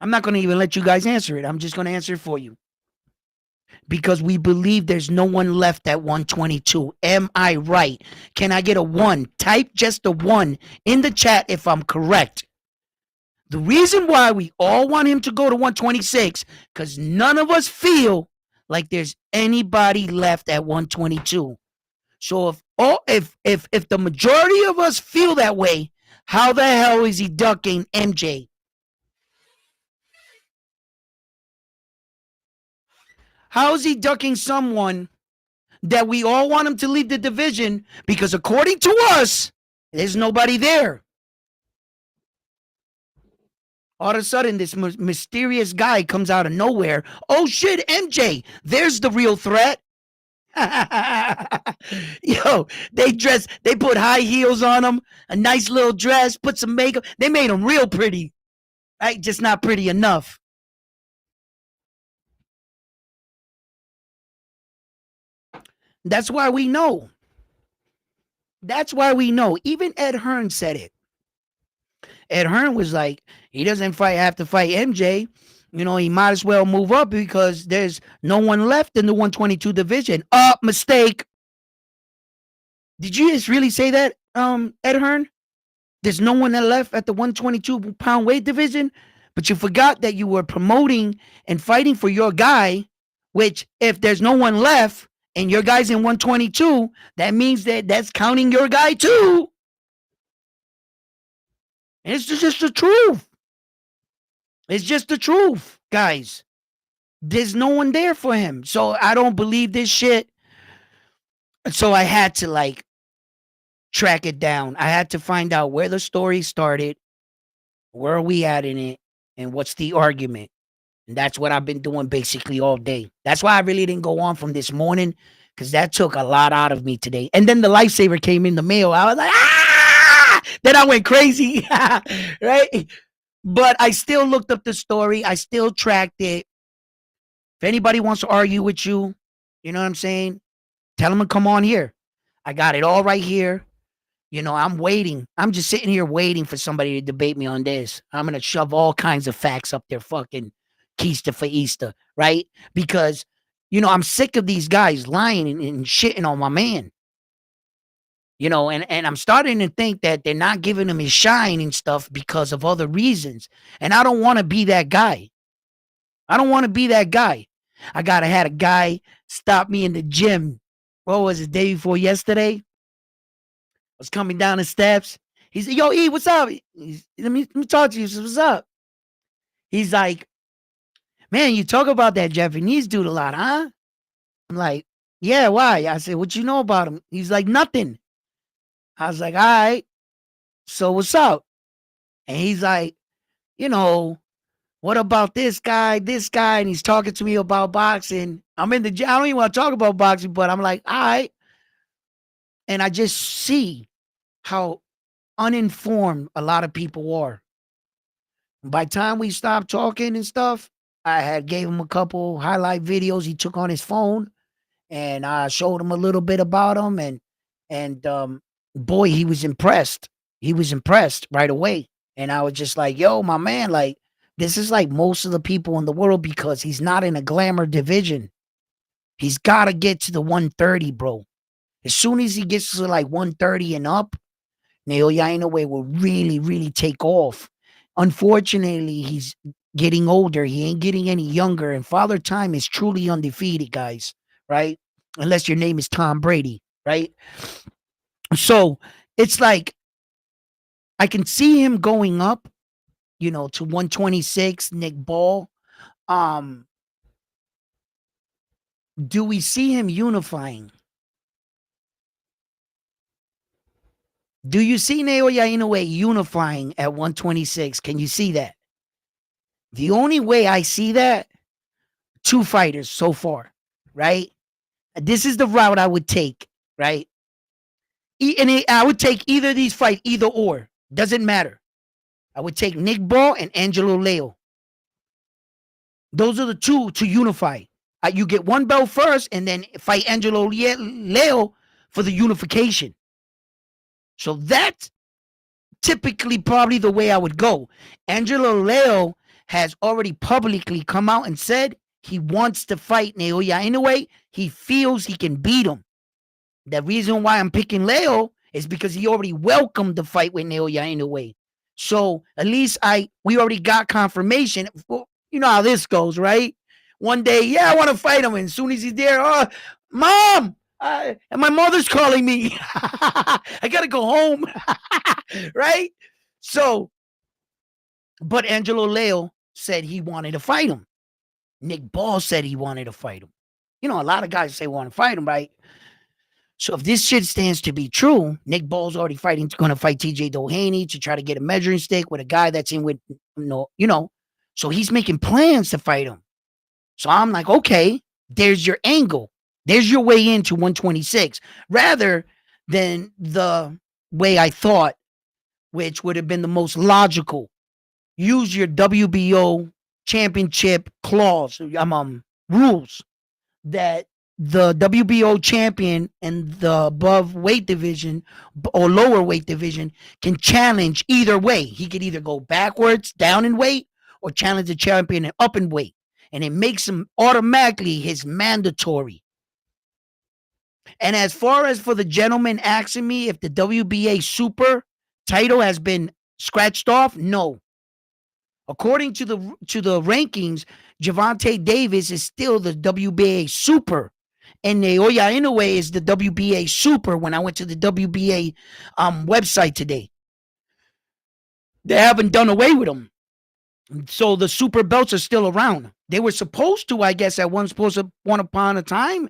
I'm not going to even let you guys answer it. I'm just going to answer it for you. Because we believe there's no one left at 122. Am I right? Can I get a 1? Type just a 1 in the chat if I'm correct. The reason why we all want him to go to 126, because none of us feel like there's anybody left at 122. So if the majority of us feel that way, how the hell is he ducking MJ? How is he ducking someone that we all want him to leave the division? Because according to us, there's nobody there. All of a sudden, this mysterious guy comes out of nowhere. Oh shit, MJ, there's the real threat. Yo, they put high heels on him, a nice little dress, put some makeup. They made him real pretty, right? Just not pretty enough. That's why we know. That's why we know. Even Ed Hearn said it. Ed Hearn was like, he doesn't have to fight MJ. You know, he might as well move up because there's no one left in the 122 division. Mistake. Did you just really say that, Ed Hearn? There's no one that left at the 122-pound weight division, but you forgot that you were promoting and fighting for your guy, which if there's no one left and your guy's in 122, that means that's counting your guy too. And it's just the truth. It's just the truth, guys. There's no one there for him. So I don't believe this shit. So I had to track it down. I had to find out where the story started, where are we at in it, and what's the argument. And that's what I've been doing basically all day. That's why I really didn't go on from this morning, because that took a lot out of me today. And then the lifesaver came in the mail. I was like, ah! Then I went crazy, right? But I still looked up the story. I still tracked it. If anybody wants to argue with you, you know what I'm saying? Tell them to come on here. I got it all right here. You know, I'm waiting. I'm just sitting here waiting for somebody to debate me on this. I'm going to shove all kinds of facts up their fucking keister for Easter, right? Because, you know, I'm sick of these guys lying and shitting on my man. You know, and I'm starting to think that they're not giving him his shine and stuff because of other reasons. And I don't want to be that guy. I don't want to be that guy. I had a guy stop me in the gym. What was it, day before yesterday? I was coming down the steps. He said, "Yo, E, what's up? Let me talk to you." He said, "What's up?" He's like, "Man, you talk about that Japanese dude a lot, huh?" I'm like, "Yeah, why?" I said, "What you know about him?" He's like, "Nothing." I was like, "All right, so what's up?" And he's like, "You know, what about this guy, and he's talking to me about boxing. I'm in the gym. I don't even want to talk about boxing, but I'm like, all right. And I just see how uninformed a lot of people are. By the time we stopped talking and stuff, I had gave him a couple highlight videos he took on his phone, and I showed him a little bit about him, and boy, he was impressed. He was impressed right away. And I was just like, yo, my man, like, this is like most of the people in the world because he's not in a glamour division. He's got to get to the 130, bro. As soon as he gets to like 130 and up, Naoya Inoue will really, really take off. Unfortunately, he's getting older. He ain't getting any younger. And Father Time is truly undefeated, guys, right? Unless your name is Tom Brady, right? So it's like I can see him going up, to 126, Nick Ball. Um, do we see him unifying? Do you see Naoya Inoue unifying at 126? Can you see that? The only way I see that, two fighters so far, right? This is the route I would take, right? I would take either of these fight, either or. Doesn't matter. I would take Nick Ball and Angelo Leo. Those are the two to unify. You get one belt first and then fight Angelo Leo for the unification. So that's typically probably the way I would go. Angelo Leo has already publicly come out and said he wants to fight Naoya Inoue. He feels he can beat him. The reason why I'm picking Leo is because he already welcomed the fight with Naoya Inoue. So at least we already got confirmation. Well, you know how this goes, right? One day, yeah, I want to fight him. And as soon as he's there, oh, mom, and my mother's calling me. I got to go home. Right? So, but Angelo Leo said he wanted to fight him. Nick Ball said he wanted to fight him. A lot of guys say want to fight him, right? So if this shit stands to be true, Nick Ball's already going to fight TJ Doheny to try to get a measuring stick with a guy that's in with, so he's making plans to fight him. So I'm like, okay, there's your angle. There's your way into 126 rather than the way I thought, which would have been the most logical. Use your WBO championship clause, rules that the WBO champion and the above weight division or lower weight division can challenge either way. He could either go backwards, down in weight, or challenge the champion and up in weight. And it makes him automatically his mandatory. And as far as for the gentleman asking me if the WBA super title has been scratched off, no. According to the rankings, Gervonta Davis is still the WBA super, and Naoya Inoue is the WBA super. When I went to the WBA website today, they haven't done away with them, so the super belts are still around. They were supposed to, I guess, at one upon a time,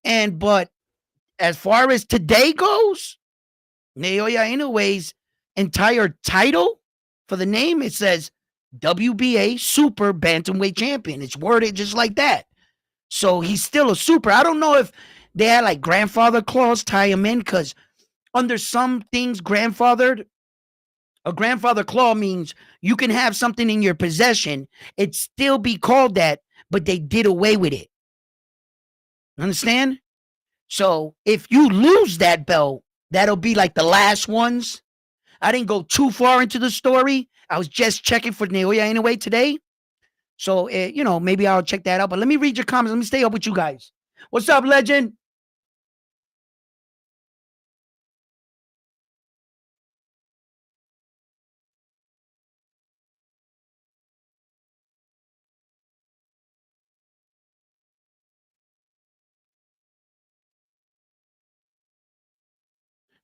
but as far as today goes, Naoya Inoue's entire title for the name, it says WBA Super Bantamweight Champion. It's worded just like that. So he's still a super. I don't know if they had like grandfather clause tie him in, because under some things, a grandfather clause means you can have something in your possession, it still be called that, but they did away with it. Understand? So if you lose that belt, that'll be like the last ones. I didn't go too far into the story. I was just checking for Naoya Inoue today. So, maybe I'll check that out. But let me read your comments. Let me stay up with you guys. What's up, legend?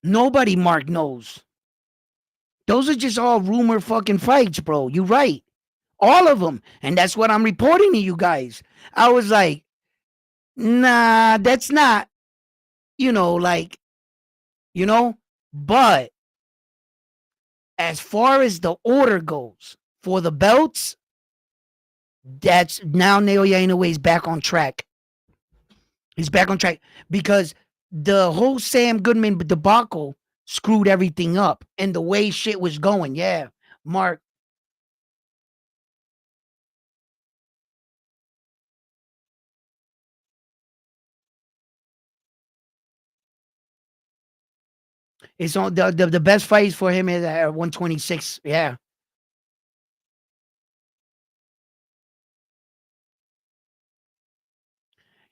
Nobody, Mark, knows. Those are just all rumor fucking fights, bro. You're right. All of them. And that's what I'm reporting to you guys. I was like, nah, that's not, like, but as far as the order goes for the belts, that's now Naoya Inoue is back on track. He's back on track because the whole Sam Goodman debacle screwed everything up and the way shit was going. Yeah, Mark. It's on the best fights for him is at 126. Yeah.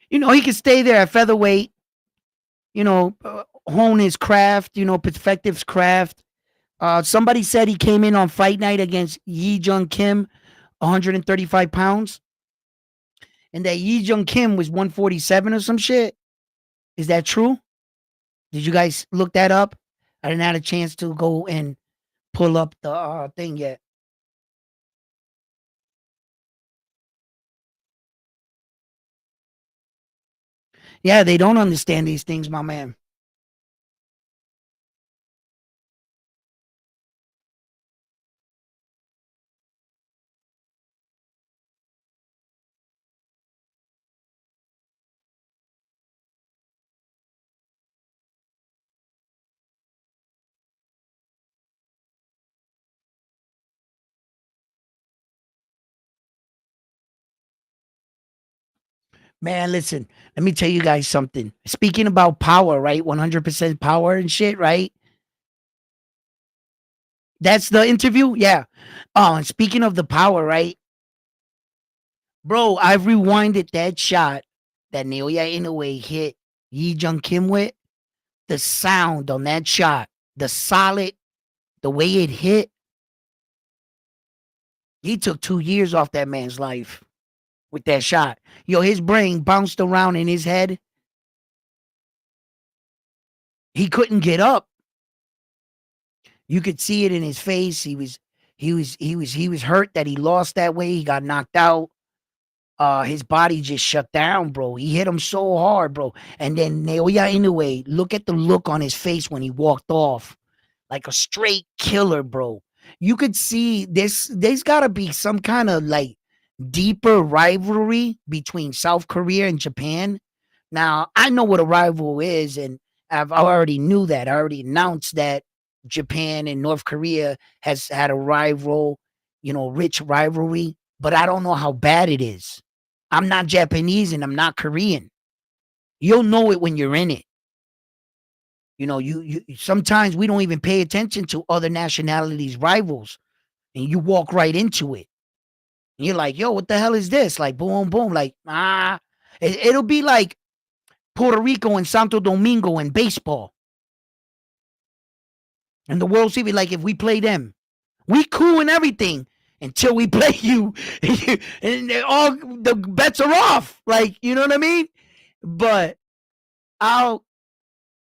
He can stay there at featherweight, hone his craft, Perspective's craft. Somebody said he came in on fight night against Yi Jung Kim, 135 pounds. And that Yi Jung Kim was 147 or some shit. Is that true? Did you guys look that up? I didn't have a chance to go and pull up the thing yet. Yeah, they don't understand these things, my man. Man, listen, let me tell you guys something. Speaking about power, right? 100% power and shit, right? That's the interview? Yeah. Oh, and speaking of the power, right? Bro, I've rewinded that shot that Naoya Inoue hit Yi Jung Kim with. The sound on that shot, the solid, the way it hit, he took 2 years off that man's life with that shot. Yo, his brain bounced around in his head. He couldn't get up. You could see it in his face. He was hurt that he lost that way. He got knocked out. His body just shut down, bro. He hit him so hard, bro. And then Naoya Inoue, look at the look on his face when he walked off, like a straight killer, bro. You could see this. There's got to be some kind of like deeper rivalry between South Korea and Japan. Now, I know what a rival is, and I already knew that. I already announced that Japan and North Korea has had a rival, rich rivalry, but I don't know how bad it is. I'm not Japanese and I'm not Korean. You'll know it when you're in it. You sometimes we don't even pay attention to other nationalities' rivals, and you walk right into it. And you're like, yo, what the hell is this? Like, boom, boom, like, it'll be like Puerto Rico and Santo Domingo in baseball. And the World Series, like if we play them, we cool and everything until we play you, and all the bets are off. Like, you know what I mean? But I'll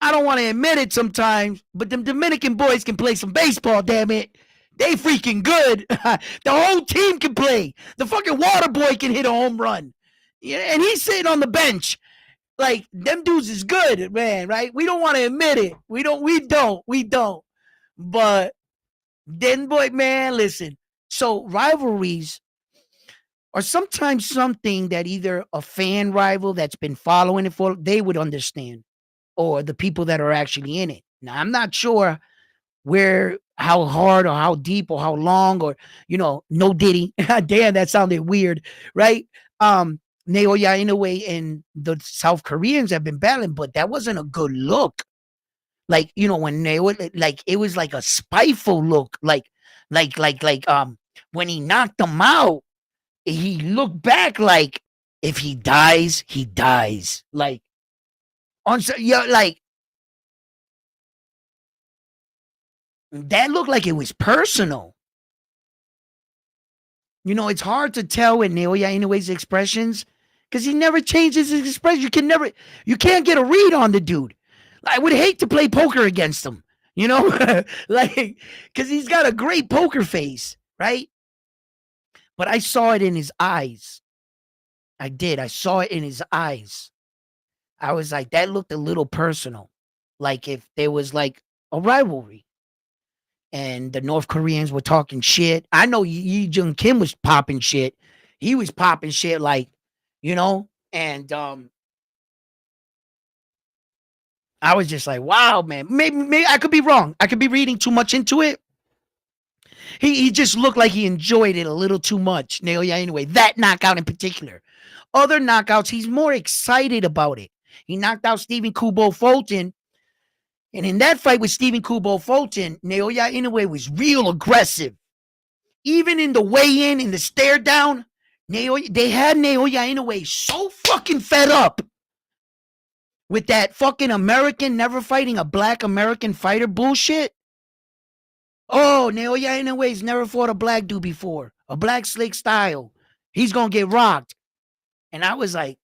I don't want to admit it sometimes, but them Dominican boys can play some baseball, damn it. They freaking good. The whole team can play. The fucking water boy can hit a home run. Yeah, and he's sitting on the bench. Like, them dudes is good, man, right? We don't want to admit it. We don't. But then, boy, man, listen. So rivalries are sometimes something that either a fan rival that's been following it for, they would understand, or the people that are actually in it. Now, I'm not sure how hard or how deep or how long or, no Diddy. Damn, that sounded weird, right? Naoya Inoue and the South Koreans have been battling, but that wasn't a good look. Like, when Naoya, like, it was like a spiteful look. Like, when he knocked him out, he looked back like, if he dies, he dies. Like, yeah, like, that looked like it was personal. It's hard to tell with Naoya Inoue's expressions because he never changes his expression. You can't get a read on the dude. I would hate to play poker against him, like, because he's got a great poker face, right? But I saw it in his eyes. I did. I saw it in his eyes. I was like, that looked a little personal. Like if there was like a rivalry and the North Koreans were talking shit. I know Yi Jung Kim was popping shit. He was popping shit like, and I was just like, wow, man. Maybe I could be wrong. I could be reading too much into it. He just looked like he enjoyed it a little too much. Naoya anyway, that knockout in particular. Other knockouts, he's more excited about it. He knocked out Stephen Kubo Fulton. And in that fight with Stephen Kubo Fulton, Naoya Inoue was real aggressive. Even in the weigh-in, in the stare down, they had Naoya Inoue so fucking fed up with that fucking American never fighting a black American fighter bullshit. Oh, Naoya Inoue's never fought a black dude before. A black slick style. He's gonna get rocked. And I was like,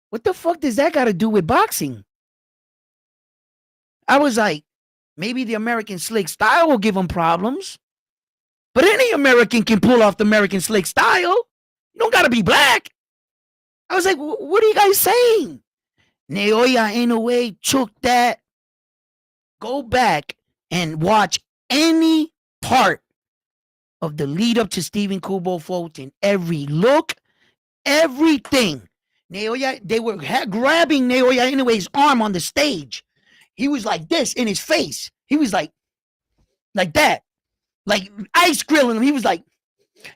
what the fuck does that got to do with boxing? I was like, maybe the American slick style will give him problems. But any American can pull off the American slick style. You don't got to be black. I was like, what are you guys saying? Naoya Inoue took that. Go back and watch any part of the lead up to Stephen Kubo Fulton. Every look, everything. Naoya, they were grabbing Naoya Inoue's arm on the stage. He was like this in his face. He was like that, like ice grilling him. He was like,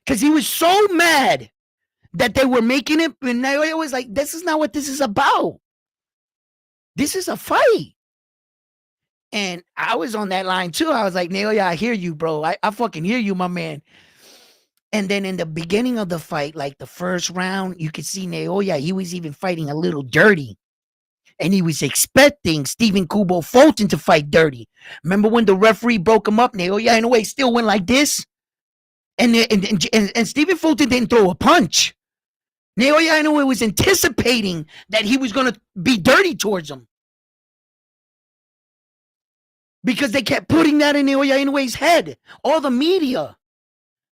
because he was so mad that they were making it. And Naoya was like, this is not what this is about. This is a fight. And I was on that line too. I was like, Naoya, I hear you, bro. I fucking hear you, my man. And then in the beginning of the fight, like the first round, you could see Naoya, he was even fighting a little dirty. And he was expecting Stephen Kubo Fulton to fight dirty. Remember when the referee broke him up? Naoya, in a way, still went like this. And Stephen Fulton didn't throw a punch. Naoya Inoue was anticipating that he was going to be dirty towards him. Because they kept putting that in Naoya Inoue's head. All the media.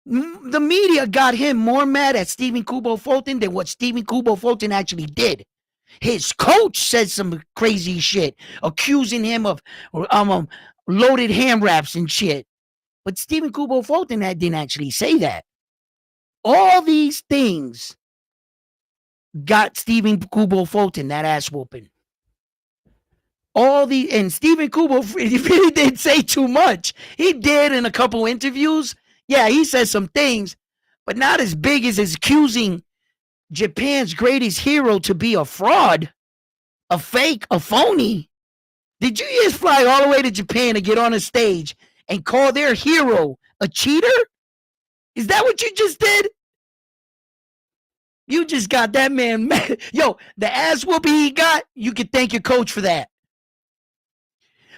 The media got him more mad at Stephen Kubo Fulton than what Stephen Kubo Fulton actually did. His coach said some crazy shit, accusing him of loaded ham wraps and shit. But Stephen Kubo Fulton didn't actually say that. All these things got Stephen Kubo Fulton that ass whooping. And Stephen Kubo, he really didn't say too much. He did in a couple interviews. Yeah, he said some things, but not as big as accusing Japan's greatest hero to be a fraud, a fake, a phony. Did you just fly all the way to Japan to get on a stage and call their hero a cheater? Is that what you just did? You just got that man mad. Yo, the ass whooping he got, you could thank your coach for that.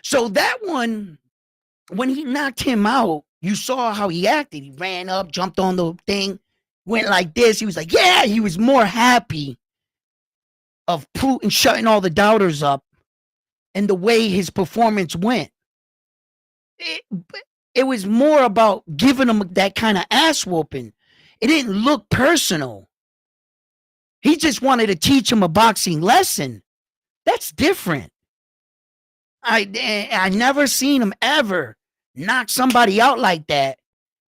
So that one, when he knocked him out, you saw how he acted. He ran up, jumped on the thing, went like this. He was like, yeah, he was more happy of Putin shutting all the doubters up and the way his performance went. It was more about giving him that kind of ass whooping. It didn't look personal. He just wanted to teach him a boxing lesson. That's different. I never seen him ever knock somebody out like that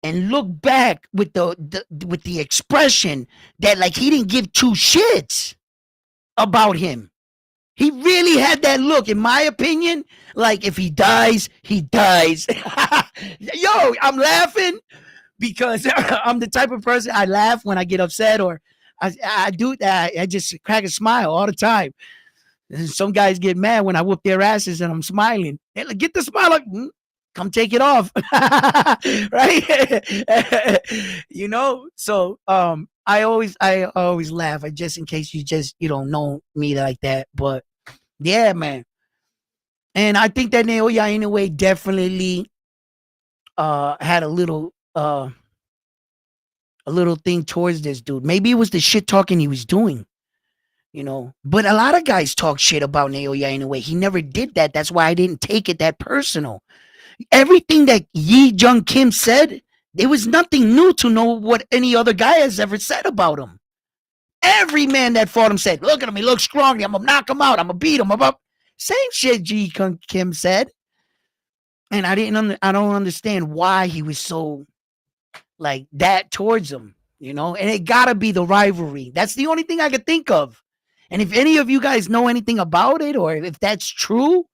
and look back with the expression that like he didn't give two shits about him. He really had that look, in my opinion, like if he dies, he dies. Yo, I'm laughing because I'm the type of person I laugh when I get upset or I do that. I just crack a smile all the time. Some guys get mad when I whoop their asses and I'm smiling. They're like, get the smile up. Come take it off. Right? You know? So I always laugh. Just in case you don't know me like that. But yeah, man. And I think that Naoya Inoue definitely had a little thing towards this dude. Maybe it was the shit talking he was doing. You know, but a lot of guys talk shit about Naoya Inoue. He never did that. That's why I didn't take it that personal. Everything that Yi Jung Kim said, it was nothing new to know what any other guy has ever said about him. Every man that fought him said, look at him, he looks strong. I'm going to knock him out. I'm going to beat him. Same shit Yi Jung Kim said. And I don't understand why he was so like that towards him, you know? And it got to be the rivalry. That's the only thing I could think of. And if any of you guys know anything about it, or if that's true,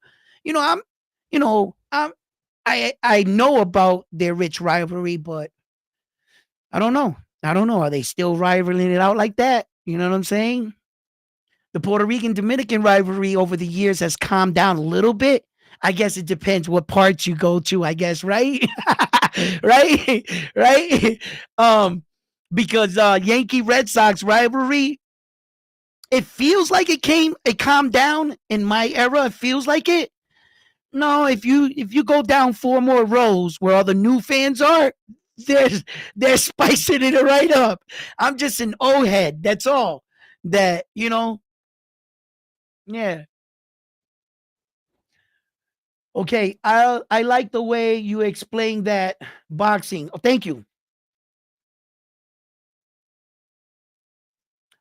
I know about their rich rivalry, but I don't know. Are they still rivaling it out like that? You know what I'm saying? The Puerto Rican Dominican rivalry over the years has calmed down a little bit. I guess it depends what parts you go to, I guess, right? right? Because Yankee Red Sox rivalry, it feels like it calmed down in my era. It feels like it. No, if you go down 4 more rows where all the new fans are, they're spicing it right up. I'm just an old head. That's all. That yeah. Okay, I like the way you explained that boxing. Oh, thank you.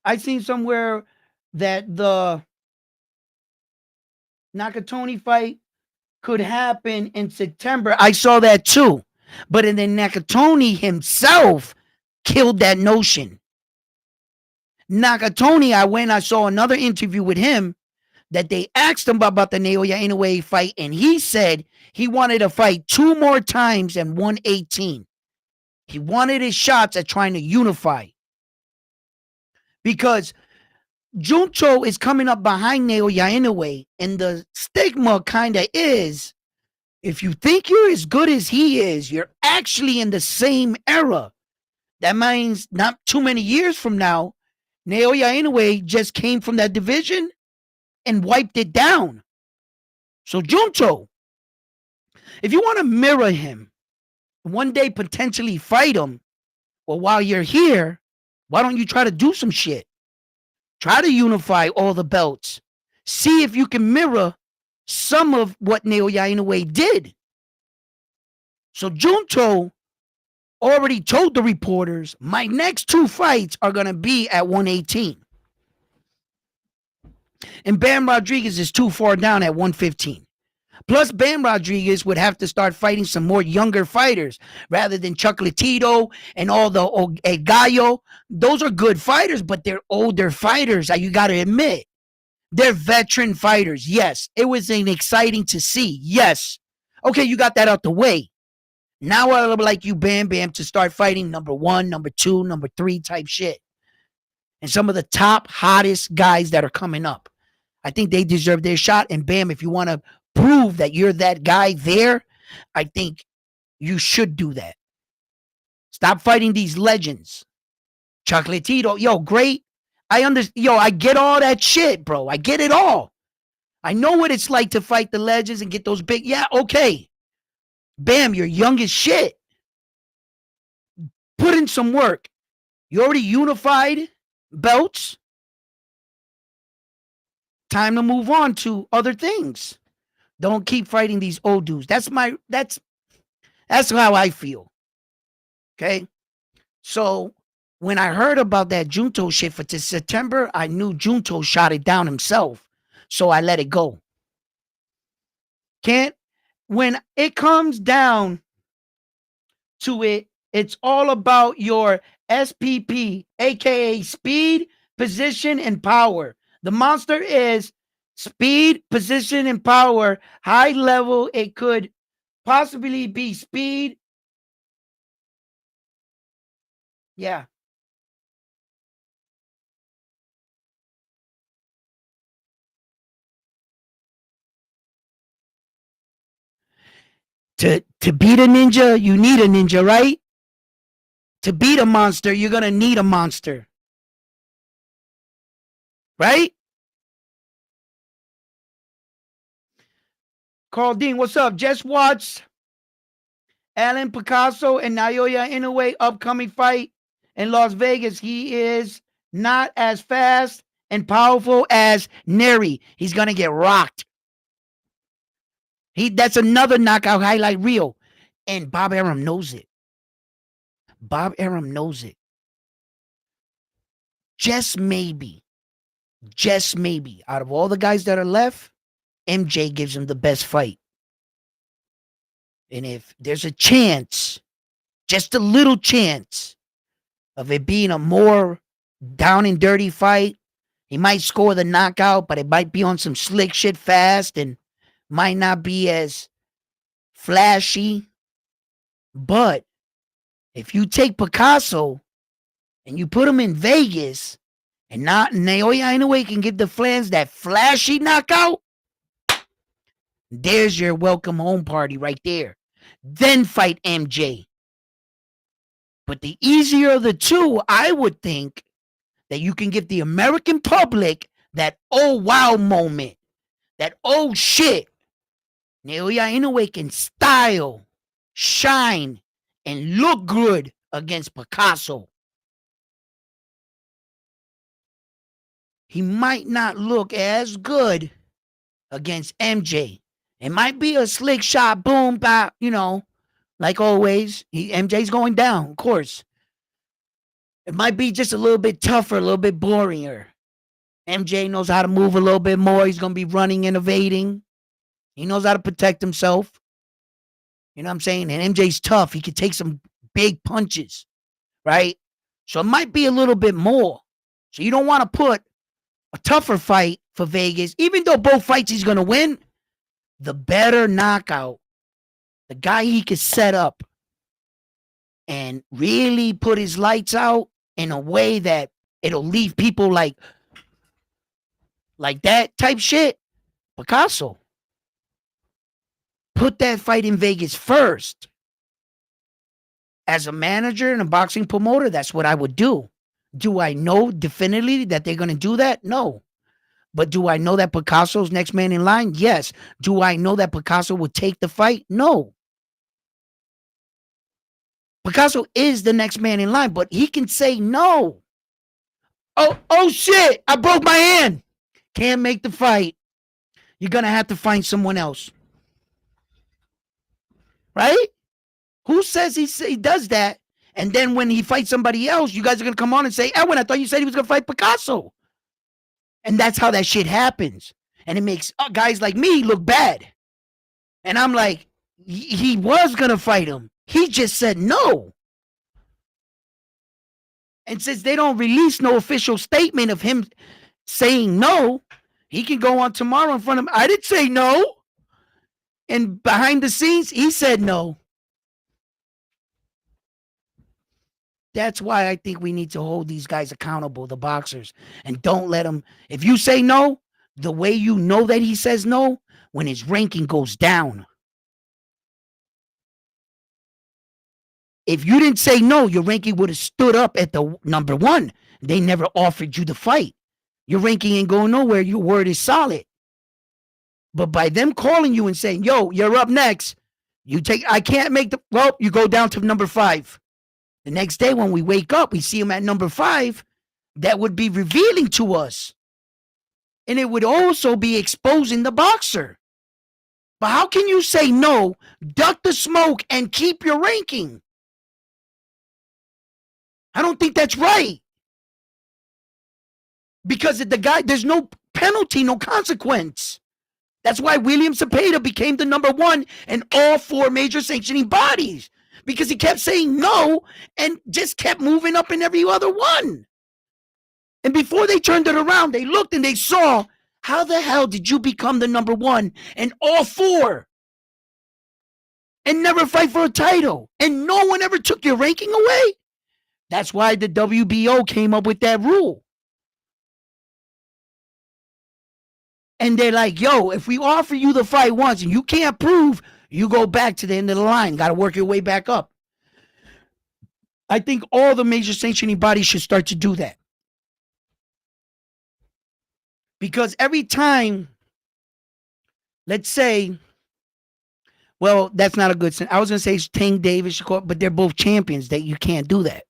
I seen somewhere that Nakatoni fight could happen in September. I saw that too. But and then Nakatoni himself killed that notion. Nakatoni, I saw another interview with him that they asked him about the Naoya Inoue fight, and he said he wanted to fight 2 more times and 118. He wanted his shots at trying to unify. Because Junto is coming up behind Naoya Inoue, and the stigma kind of is, if you think you're as good as he is, you're actually in the same era. That means not too many years from now, Naoya Inoue just came from that division and wiped it down. So Junto, if you want to mirror him, one day potentially fight him, well, while you're here, why don't you try to do some shit? Try to unify all the belts. See if you can mirror some of what Naoya Inoue did. So Junto already told the reporters, my next 2 fights are going to be at 118. And Bam Rodriguez is too far down at 115. Plus, Bam Rodriguez would have to start fighting some more younger fighters rather than Chocolatito and all the El Gallo. Those are good fighters, but they're older fighters. You got to admit. They're veteran fighters. Yes. It was exciting to see. Yes. Okay, you got that out the way. Now I would like you, Bam Bam, to start fighting number 1, number 2, number 3 type shit. And some of the top, hottest guys that are coming up. I think they deserve their shot. And Bam, if you want to prove that you're that guy there, I think you should do that. Stop fighting these legends. Chocolatito, yo, great. I get all that shit, bro. I get it all. I know what it's like to fight the legends and get those big. Yeah, okay. Bam, you're young as shit. Put in some work. You already unified belts. Time to move on to other things. Don't keep fighting these old dudes. That's how I feel. Okay? So when I heard about that Junto shit for September, I knew Junto shot it down himself. So I let it go. When it comes down to it, it's all about your SPP, aka speed, position, and power. The monster is speed, position, and power. High level, it could possibly be speed. Yeah. To beat a ninja, you need a ninja, right? To beat a monster, you're going to need a monster. Right? Carl Dean, what's up? Just watched Alan Picasso and Naoya Inoue upcoming fight in Las Vegas. He is not as fast and powerful as Neri. He's going to get rocked. That's another knockout highlight reel. And Bob Arum knows it. Bob Arum knows it. Just maybe, out of all the guys that are left, MJ gives him the best fight. And if there's a chance, just a little chance, of it being a more down and dirty fight, he might score the knockout, but it might be on some slick shit fast and might not be as flashy. But if you take Picasso and you put him in Vegas and not Naoya Inoue can give the fans that flashy knockout, there's your welcome home party right there. Then fight MJ. But the easier of the two, I would think that you can give the American public that oh wow moment, that oh shit. Naoya Inoue can style, shine, and look good against Picasso. He might not look as good against MJ. It might be a slick shot, boom, bop, like always. MJ's going down, of course. It might be just a little bit tougher, a little bit boringer. MJ knows how to move a little bit more. He's going to be running and evading. He knows how to protect himself. You know what I'm saying? And MJ's tough. He could take some big punches, right? So it might be a little bit more. So you don't want to put a tougher fight for Vegas, even though both fights he's going to win. The better knockout, the guy he could set up and really put his lights out in a way that it'll leave people like that type shit. Picasso. Put that fight in Vegas first. As a manager and a boxing promoter, that's what I would do. Do I know definitively that they're going to do that? No. But do I know that Picasso's next man in line? Yes. Do I know that Picasso would take the fight? No. Picasso is the next man in line, but he can say no. Oh shit, I broke my hand. Can't make the fight. You're going to have to find someone else. Right? Who says he does that? And then when he fights somebody else, you guys are going to come on and say, Edwin, I thought you said he was going to fight Picasso. And that's how that shit happens. And it makes guys like me look bad. And I'm like, he was going to fight him. He just said no. And since they don't release no official statement of him saying no, he can go on tomorrow in front of him. I didn't say no. And behind the scenes, he said no. That's why I think we need to hold these guys accountable, the boxers, and don't let them. If you say no, the way you know that he says no, when his ranking goes down. If you didn't say no, your ranking would have stood up at the number one. They never offered you the fight. Your ranking ain't going nowhere. Your word is solid. But by them calling you and saying, yo, you're up next, I can't make you go down to number 5. The next day when we wake up, we see him at number 5. That would be revealing to us. And it would also be exposing the boxer. But how can you say no, duck the smoke, and keep your ranking? I don't think that's right. Because the guy, there's no penalty, no consequence. That's why William Cepeda became the number 1 in all 4 major sanctioning bodies. Because he kept saying no and just kept moving up in every other one. And before they turned it around, they looked and they saw, how the hell did you become the number 1 in all 4 and never fight for a title? And no one ever took your ranking away? That's why the WBO came up with that rule. And they're like, yo, if we offer you the fight once and you can't prove, you go back to the end of the line. Got to work your way back up. I think all the major sanctioning bodies should start to do that. Because every time, let's say, well, that's not a good sense. I was going to say Tank Davis, but they're both champions. That you can't do that.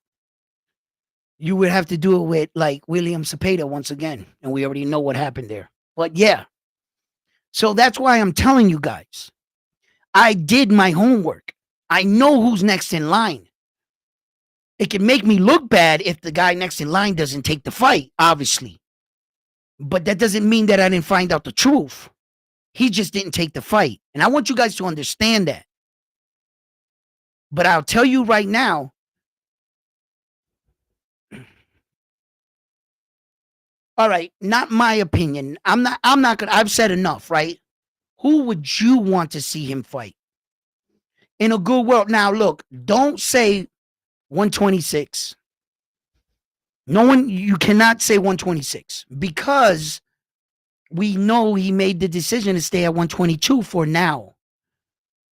You would have to do it with like William Cepeda once again. And we already know what happened there. But yeah. So that's why I'm telling you guys. I did my homework. I know who's next in line. It can make me look bad if the guy next in line doesn't take the fight, obviously. But that doesn't mean that I didn't find out the truth. He just didn't take the fight. And I want you guys to understand that. But I'll tell you right now, all right, not my opinion. I'm not gonna, I've said enough, right? Who would you want to see him fight? In a good world. Now, look, don't say 126. No one, you cannot say 126 because we know he made the decision to stay at 122 for now.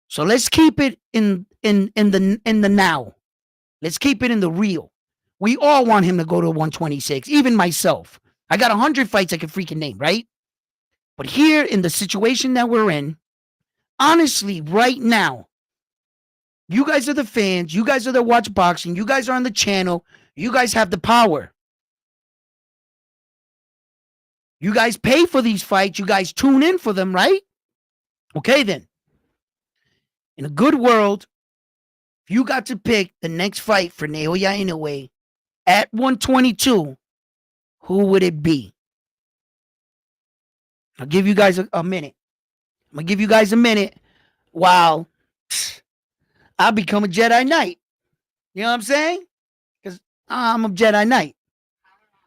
So let's keep it in the now. Let's keep it in the real. We all want him to go to 126, even myself. I got 100 fights I can freaking name, right? But here in the situation that we're in, honestly, right now, you guys are the fans. You guys are the watch boxing. You guys are on the channel. You guys have the power. You guys pay for these fights. You guys tune in for them, right? Okay, then. In a good world, if you got to pick the next fight for Naoya Inoue at 122, who would it be? I'll give you guys a minute. I'm gonna give you guys a minute while I become a Jedi Knight. You know what I'm saying? Because I'm a Jedi Knight.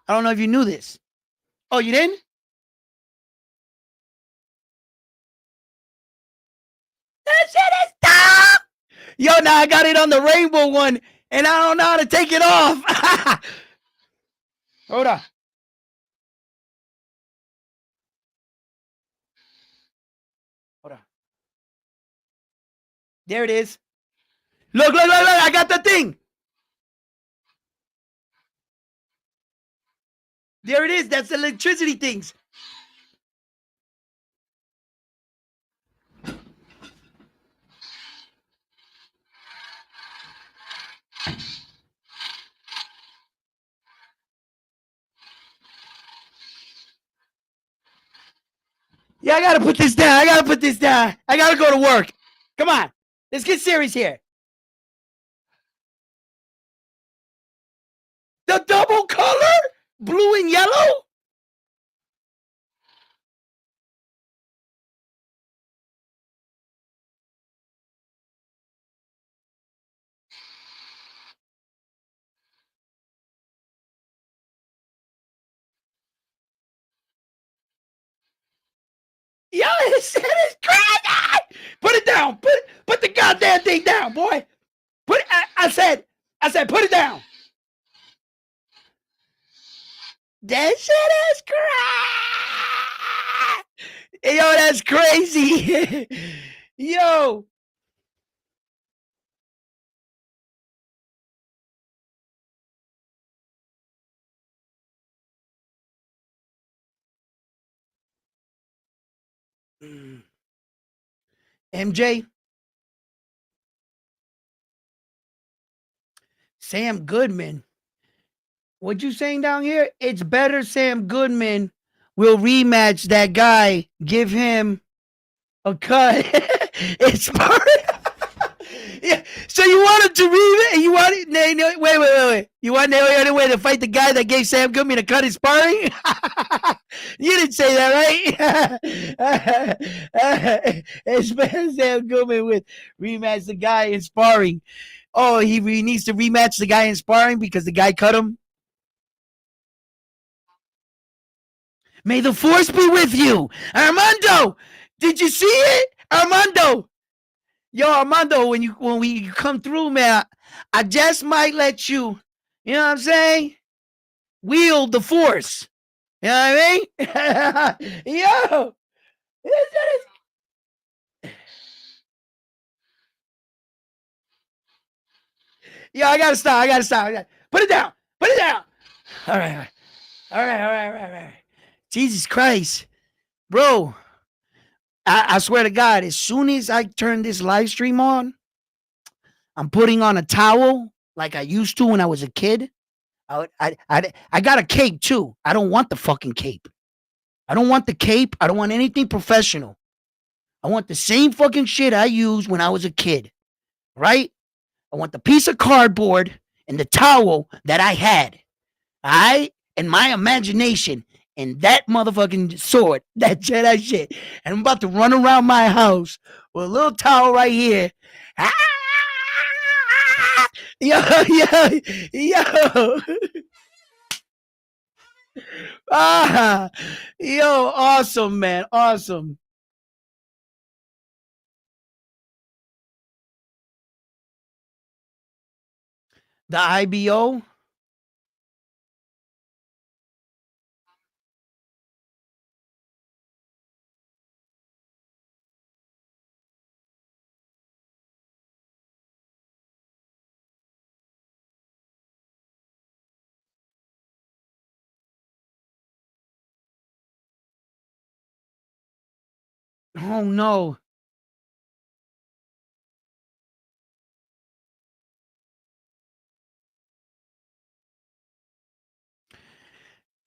I don't know if you knew this. Oh, you didn't? That shit is dope. Yo, now I got it on the rainbow one, and I don't know how to take it off. Hold on. Hold on. There it is. Look, look, look, look. I got the thing. There it is. That's the electricity things. Yeah, I gotta put this down. I gotta put this down. I gotta go to work. Come on. Let's get serious here. The double color? Blue and yellow? Yo, this shit is crazy. Put it down. Put the goddamn thing down, boy. Put it, I said, put it down. That shit is crazy. Yo, that's crazy. Yo. MJ, Sam Goodman. What you saying down here? It's better Sam Goodman will rematch that guy, give him a cut. It's part. Yeah. So you wanted to rematch? You wanted? Wait. You want Naoya Inoue to fight the guy that gave Sam Goodman a cut in sparring? You didn't say that, right? It's better Sam Goodman with rematch the guy in sparring. Oh, he needs to rematch the guy in sparring because the guy cut him. May the force be with you. Armando, did you see it? Armando. Yo, Armando, when we come through, man, I just might let you, you know what I'm saying? Wield the force. You know what I mean? Yo, yo, I gotta stop. Put it down. Put it down. All right. All right. Jesus Christ. Bro, I swear to God, as soon as I turn this live stream on, I'm putting on a towel like I used to when I was a kid. I got a cape too. I don't want the fucking cape. I don't want the cape. I don't want anything professional. I want the same fucking shit I used when I was a kid, right? I want the piece of cardboard and the towel that I had. I and my imagination and that motherfucking sword, that Jedi shit. And I'm about to run around my house with a little towel right here. Ah! Yo, yo. Ah, yo, awesome, man. Awesome. The IBO. Oh no.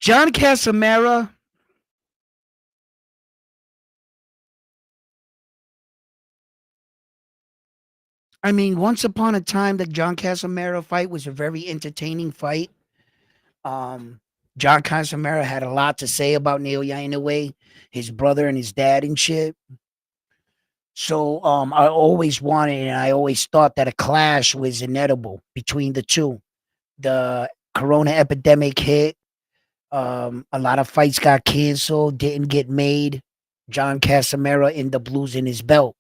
John Casamara. I mean, once upon a time, the John Casamara fight was a very entertaining fight. Um, John Casamara had a lot to say about Naoya Inoue, his brother and his dad and shit. So I always wanted and I always thought that a clash was inevitable between the two. The corona epidemic hit. A lot of fights got canceled, didn't get made. John Casamera ended up losing his belt.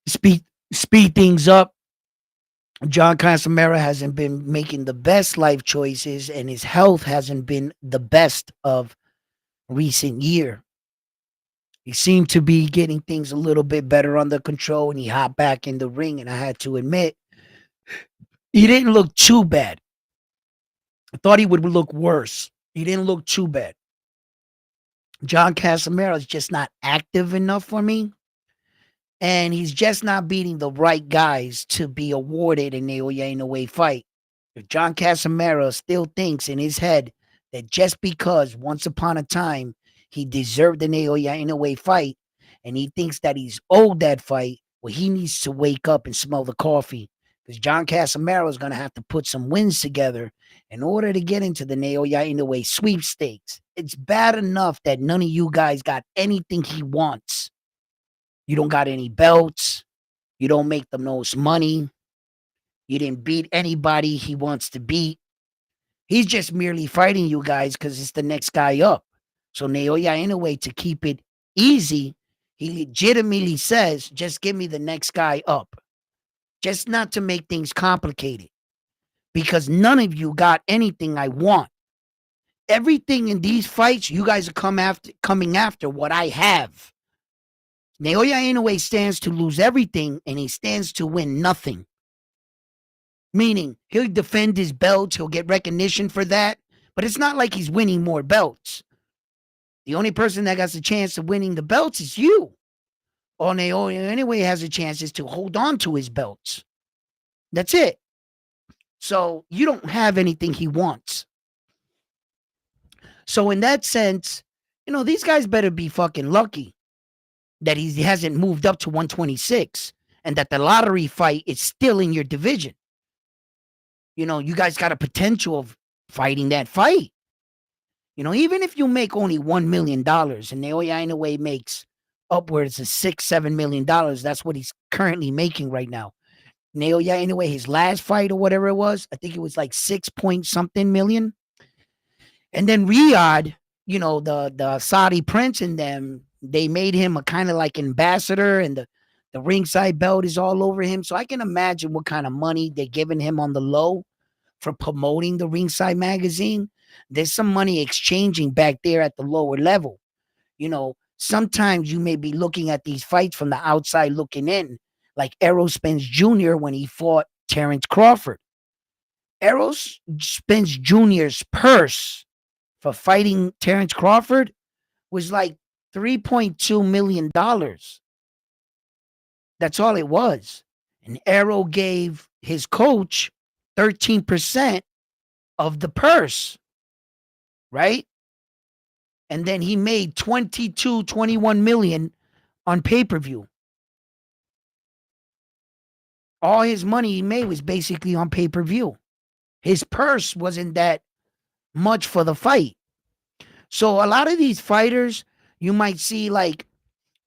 Speed speed things up. John Casamera hasn't been making the best life choices, and his health hasn't been the best of recent year. He seemed to be getting things a little bit better under control, and he hopped back in the ring. And I had to admit, he didn't look too bad. I thought he would look worse. He didn't look too bad. John Casamero is just not active enough for me, and he's just not beating the right guys to be awarded an Naoya Inoue fight. If John Casamero still thinks in his head that just because once upon a time he deserved an Naoya Inoue fight, and he thinks that he's owed that fight, well, he needs to wake up and smell the coffee. Because John Casamero is going to have to put some wins together in order to get into the Naoya Inoue sweepstakes. It's bad enough that none of you guys got anything he wants. You don't got any belts. You don't make the most money. You didn't beat anybody he wants to beat. He's just merely fighting you guys because it's the next guy up. So Naoya Inoue, to keep it easy, he legitimately says, just give me the next guy up. Just not to make things complicated. Because none of you got anything I want. Everything in these fights, you guys are coming after what I have. Naoya Inoue stands to lose everything, and he stands to win nothing. Meaning, he'll defend his belts, he'll get recognition for that, but it's not like he's winning more belts. The only person that got a chance of winning the belts is you. All Naoya Inoue has a chance is to hold on to his belts. That's it. So you don't have anything he wants. So in that sense, these guys better be fucking lucky that he hasn't moved up to 126 and that the lottery fight is still in your division. You guys got a potential of fighting that fight. Even if you make only $1 million and Naoya Inoue makes upwards of $6-7 million, that's what he's currently making right now. Naoya Inoue, his last fight or whatever it was, I think it was like 6 point something million. And then Riyadh, the Saudi prince and them, they made him a kind of like ambassador, and the ringside belt is all over him. So I can imagine what kind of money they're giving him on the low for promoting the ringside magazine. There's some money exchanging back there at the lower level. Sometimes you may be looking at these fights from the outside looking in, like Errol Spence Jr. when he fought Terrence Crawford. Errol Spence Jr.'s purse for fighting Terrence Crawford was like $3.2 million. That's all it was. And Errol gave his coach 13% of the purse, right? And then he made 21 million on pay-per-view. All his money he made was basically on pay-per-view. His purse wasn't that much for the fight. So a lot of these fighters, you might see like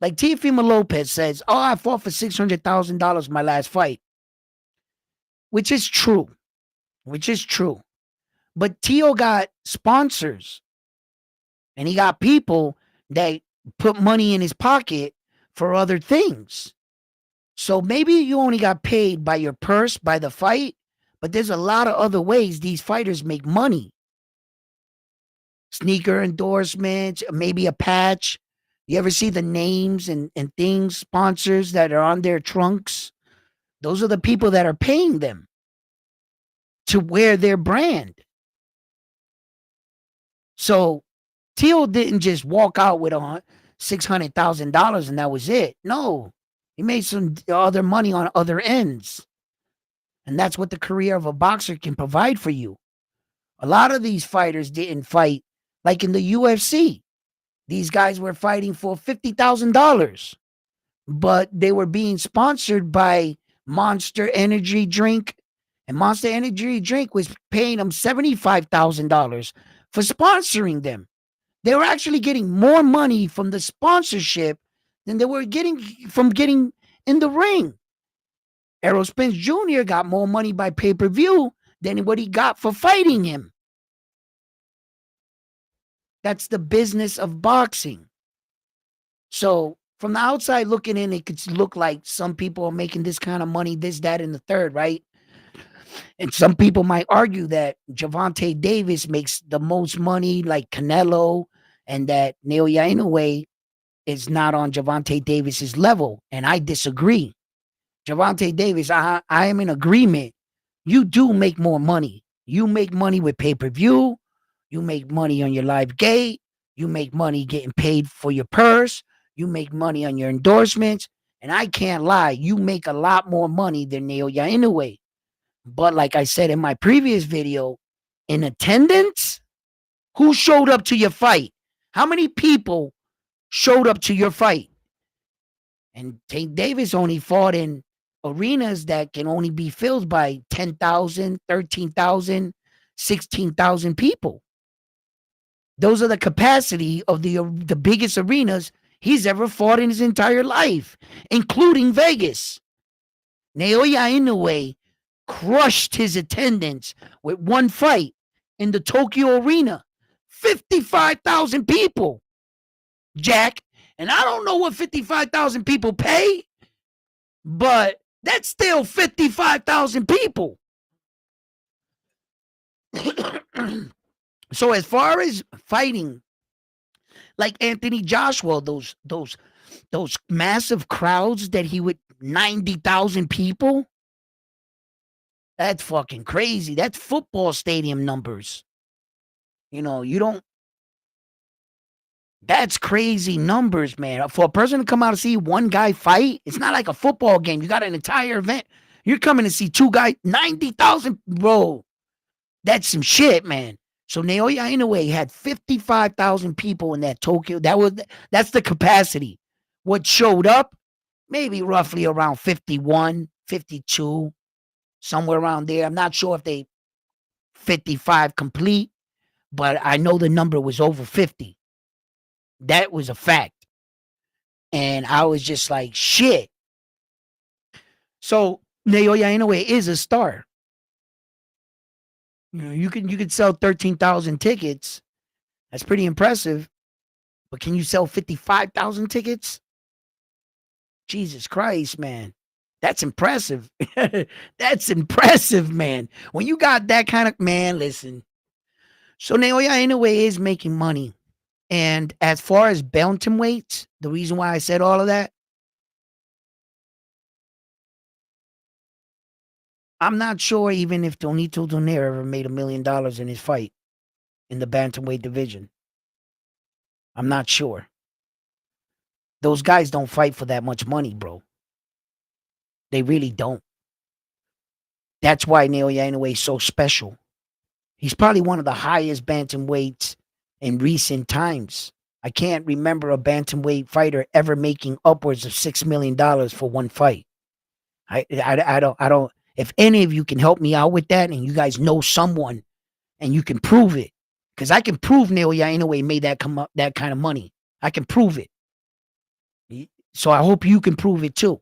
Teofimo Lopez says, "Oh, I fought for $600,000 my last fight," which is true. But Tio got sponsors, and he got people that put money in his pocket for other things. So maybe you only got paid by your purse, by the fight, but there's a lot of other ways these fighters make money. Sneaker endorsements, maybe a patch. You ever see the names and things, sponsors that are on their trunks? Those are the people that are paying them to wear their brand. So Teal didn't just walk out with $600,000 and that was it. No, he made some other money on other ends. And that's what the career of a boxer can provide for you. A lot of these fighters didn't fight like in the UFC. These guys were fighting for $50,000, but they were being sponsored by Monster Energy Drink, and Monster Energy Drink was paying them $75,000 for sponsoring them. They were actually getting more money from the sponsorship than they were getting from getting in the ring. Errol Spence Jr. got more money by pay-per-view than what he got for fighting him. That's the business of boxing. So from the outside looking in, it could look like some people are making this kind of money, this, that, and the third, right? And some people might argue that Gervonta Davis makes the most money, like Canelo, and that Naoya Inoue is not on Gervonta Davis's level. And I disagree. Gervonta Davis, I am in agreement. You do make more money. You make money with pay-per-view. You make money on your live gate. You make money getting paid for your purse. You make money on your endorsements. And I can't lie, you make a lot more money than Naoya Inoue. But like I said in my previous video, in attendance, who showed up to your fight? How many people showed up to your fight? And Tank Davis only fought in arenas that can only be filled by 10,000, 13,000, 16,000 people. Those are the capacity of the biggest arenas he's ever fought in his entire life, including Vegas. Naoya Inoue crushed his attendance with one fight in the Tokyo Arena. 55,000 people, Jack. And I don't know what 55,000 people pay, but that's still 55,000 people. So as far as fighting, like Anthony Joshua, those massive crowds that he would 90,000 people, that's fucking crazy. That's football stadium numbers. You know, you don't. That's crazy numbers, man. For a person to come out and see one guy fight, it's not like a football game. You got an entire event. You're coming to see two guys, 90,000, bro. That's some shit, man. So Naoya Inoue had 55,000 people in that Tokyo. That's the capacity. What showed up? Maybe roughly around 51, 52, somewhere around there. I'm not sure if they 55 complete, but I know the number was over 50. That was a fact. And I was just like, shit. So Naoya Inoue is a star. You know, you could sell 13,000 tickets. That's pretty impressive. But can you sell 55,000 tickets? Jesus Christ, man. That's impressive. That's impressive, man. When you got that kind of, man, listen. So Naoya Inoue is making money. And as far as bantamweights, the reason why I said all of that, I'm not sure even if Donito Donaire ever made $1 million in his fight in the bantamweight division. I'm not sure. Those guys don't fight for that much money, bro. They really don't. That's why Naoya Inoue is so special. He's probably one of the highest bantamweights in recent times. I can't remember a bantamweight fighter ever making upwards of $6 million for one fight. I don't. If any of you can help me out with that, and you guys know someone, and you can prove it, because I can prove Naoya Inoue made that kind of money. I can prove it. So I hope you can prove it too.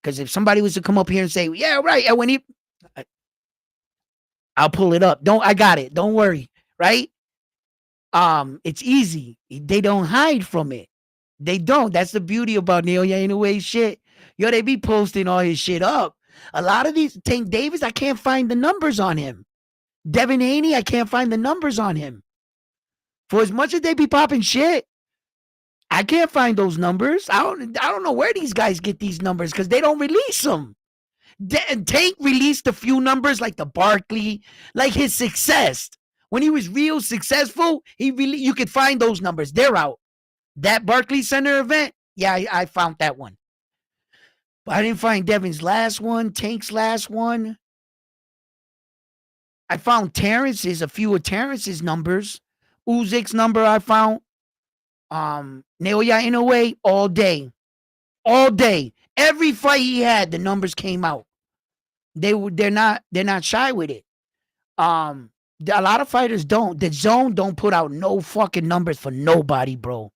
Because if somebody was to come up here and say, "Yeah, right," and when I'll pull it up. I got it. Don't worry. Right? It's easy. They don't hide from it. They don't. That's the beauty about Naoya Inoue shit. Yo, they be posting all his shit up. A lot of these, Tank Davis, I can't find the numbers on him. Devin Haney, I can't find the numbers on him. For as much as they be popping shit, I can't find those numbers. I don't know where these guys get these numbers because they don't release them. Tank released a few numbers like the Barkley, like his success. When he was real successful, you could find those numbers. They're out. That Barclays Center event, yeah, I found that one. But I didn't find Devin's last one, Tank's last one. I found a few of Terrence's numbers. Uzyk's number I found. Naoya Inoue all day. All day. Every fight he had, the numbers came out. They're not shy with it. A lot of fighters don't. The Zone don't put out no fucking numbers for nobody, bro.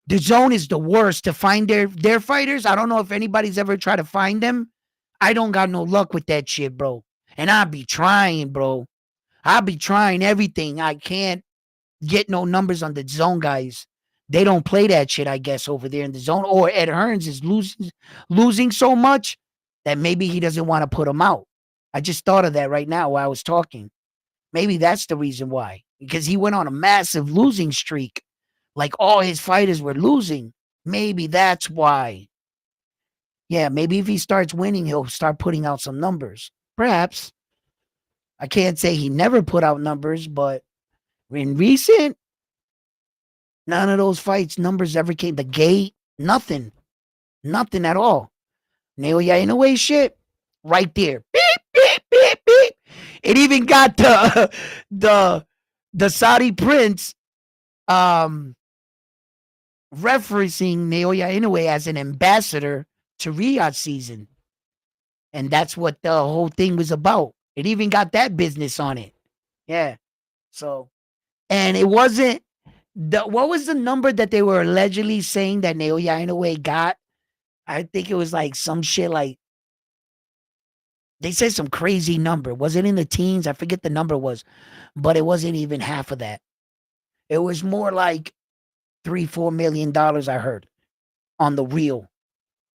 The zone is the worst to find their fighters. I don't know if anybody's ever tried to find them. I don't got no luck with that shit, bro. And I be trying, bro. I be trying everything. I can't get no numbers on the zone guys. They don't play that shit, I guess, over there in the zone. Or Ed Hearns is losing so much that maybe he doesn't want to put him out. I just thought of that right now while I was talking. Maybe that's the reason why. Because he went on a massive losing streak. Like all his fighters were losing. Maybe that's why. Yeah, maybe if he starts winning, he'll start putting out some numbers. Perhaps. I can't say he never put out numbers, but in recent, none of those fights numbers ever came. The gate, nothing. Nothing at all. Naoya Inoue shit, right there. Beep, beep, beep, beep. It even got the the Saudi prince um referencing Naoya Inoue as an ambassador to Riyadh season. And that's what the whole thing was about. It even got that business on it. Yeah. So, and it wasn't what was the number that they were allegedly saying that Naoya Inoue got? I think it was like some shit like they said some crazy number. Was it in the teens? I forget the number was, but it wasn't even half of that. It was more like $3-4 million I heard on the reel.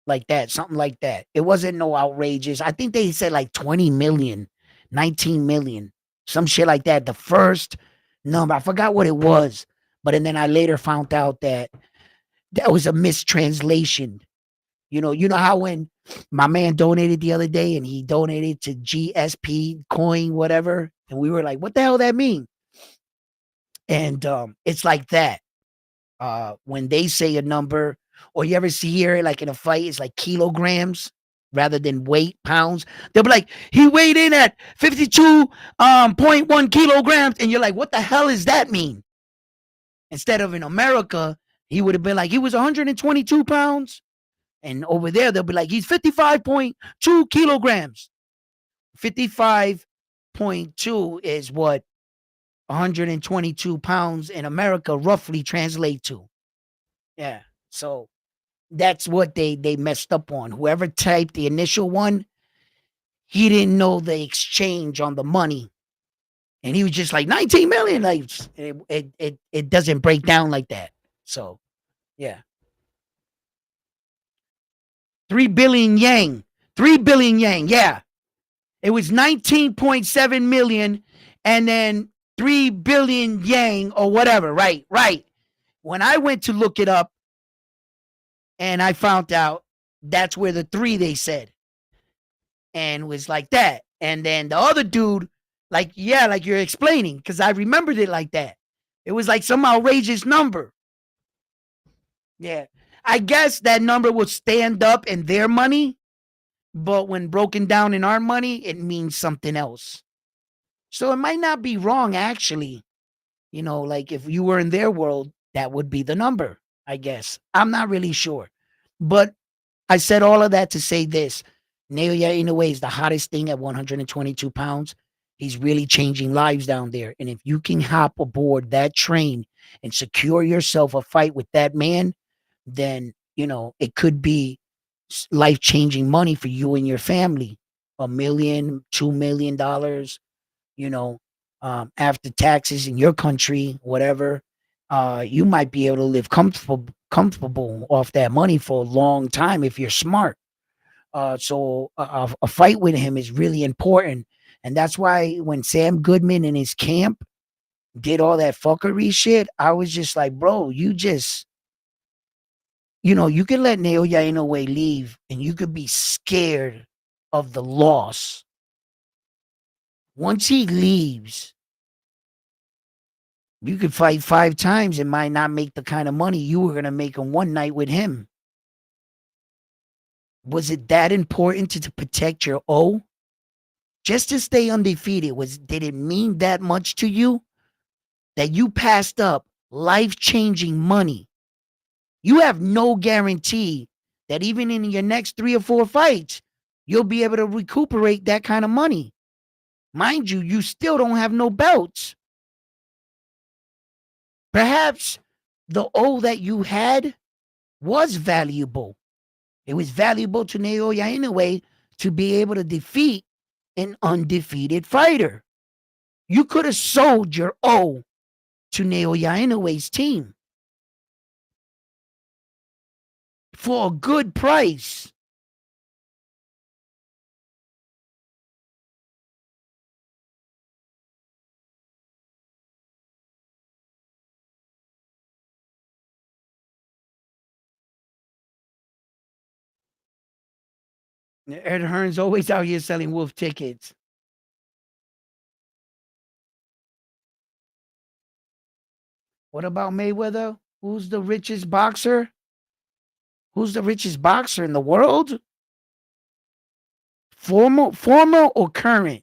Like that, something like that. It wasn't no outrageous. I think they said like 20 million, 19 million, some shit like that. The first number, I forgot what it was, but and then I later found out that that was a mistranslation. You know how when my man donated the other day and he donated to GSP coin, whatever, and we were like, what the hell that mean? And it's like that. When they say a number, or you ever see here like in a fight, it's like kilograms rather than weight, pounds. They'll be like, he weighed in at 52.1 kilograms, and you're like, what the hell does that mean? Instead of in America, he would have been like, he was 122 pounds. And over there, they'll be like, he's 55.2 kilograms. 55.2 is what 122 pounds in America roughly translate to. Yeah. So that's what they messed up on. Whoever typed the initial one, he didn't know the exchange on the money. And he was just like 19 million. Like it doesn't break down like that. So yeah. 3 billion yang. 3 billion yang. Yeah. It was 19.7 million and then 3 billion yang or whatever. Right, right. When I went to look it up and I found out that's where the three they said and was like that. And then the other dude, like, yeah, like you're explaining, because I remembered it like that. It was like some outrageous number. Yeah. I guess that number will stand up in their money, but when broken down in our money, it means something else. So it might not be wrong, actually. Like if you were in their world, that would be the number, I guess. I'm not really sure. But I said all of that to say this. Naoya Inoue is the hottest thing at 122 pounds. He's really changing lives down there. And if you can hop aboard that train and secure yourself a fight with that man, then, it could be life-changing money for you and your family. $1 million, $2 million, after taxes in your country, whatever. You might be able to live comfortable off that money for a long time if you're smart. So a fight with him is really important. And that's why when Sam Goodman and his camp did all that fuckery shit, I was just like, bro, you can let Naoya Inoue leave and you could be scared of the loss. Once he leaves, you could fight 5 times and might not make the kind of money you were going to make in one night with him. Was it that important to protect your O? Just to stay undefeated, did it mean that much to you that you passed up life-changing money? You have no guarantee that even in your next 3 or 4 fights, you'll be able to recuperate that kind of money. Mind you, you still don't have no belts. Perhaps the O that you had was valuable. It was valuable to Naoya Inoue to be able to defeat an undefeated fighter. You could have sold your O to Naoya Inoue's team for a good price. Ed Hearn's always out here selling wolf tickets. What about Mayweather? Who's the richest boxer? Who's the richest boxer in the world? Former or current?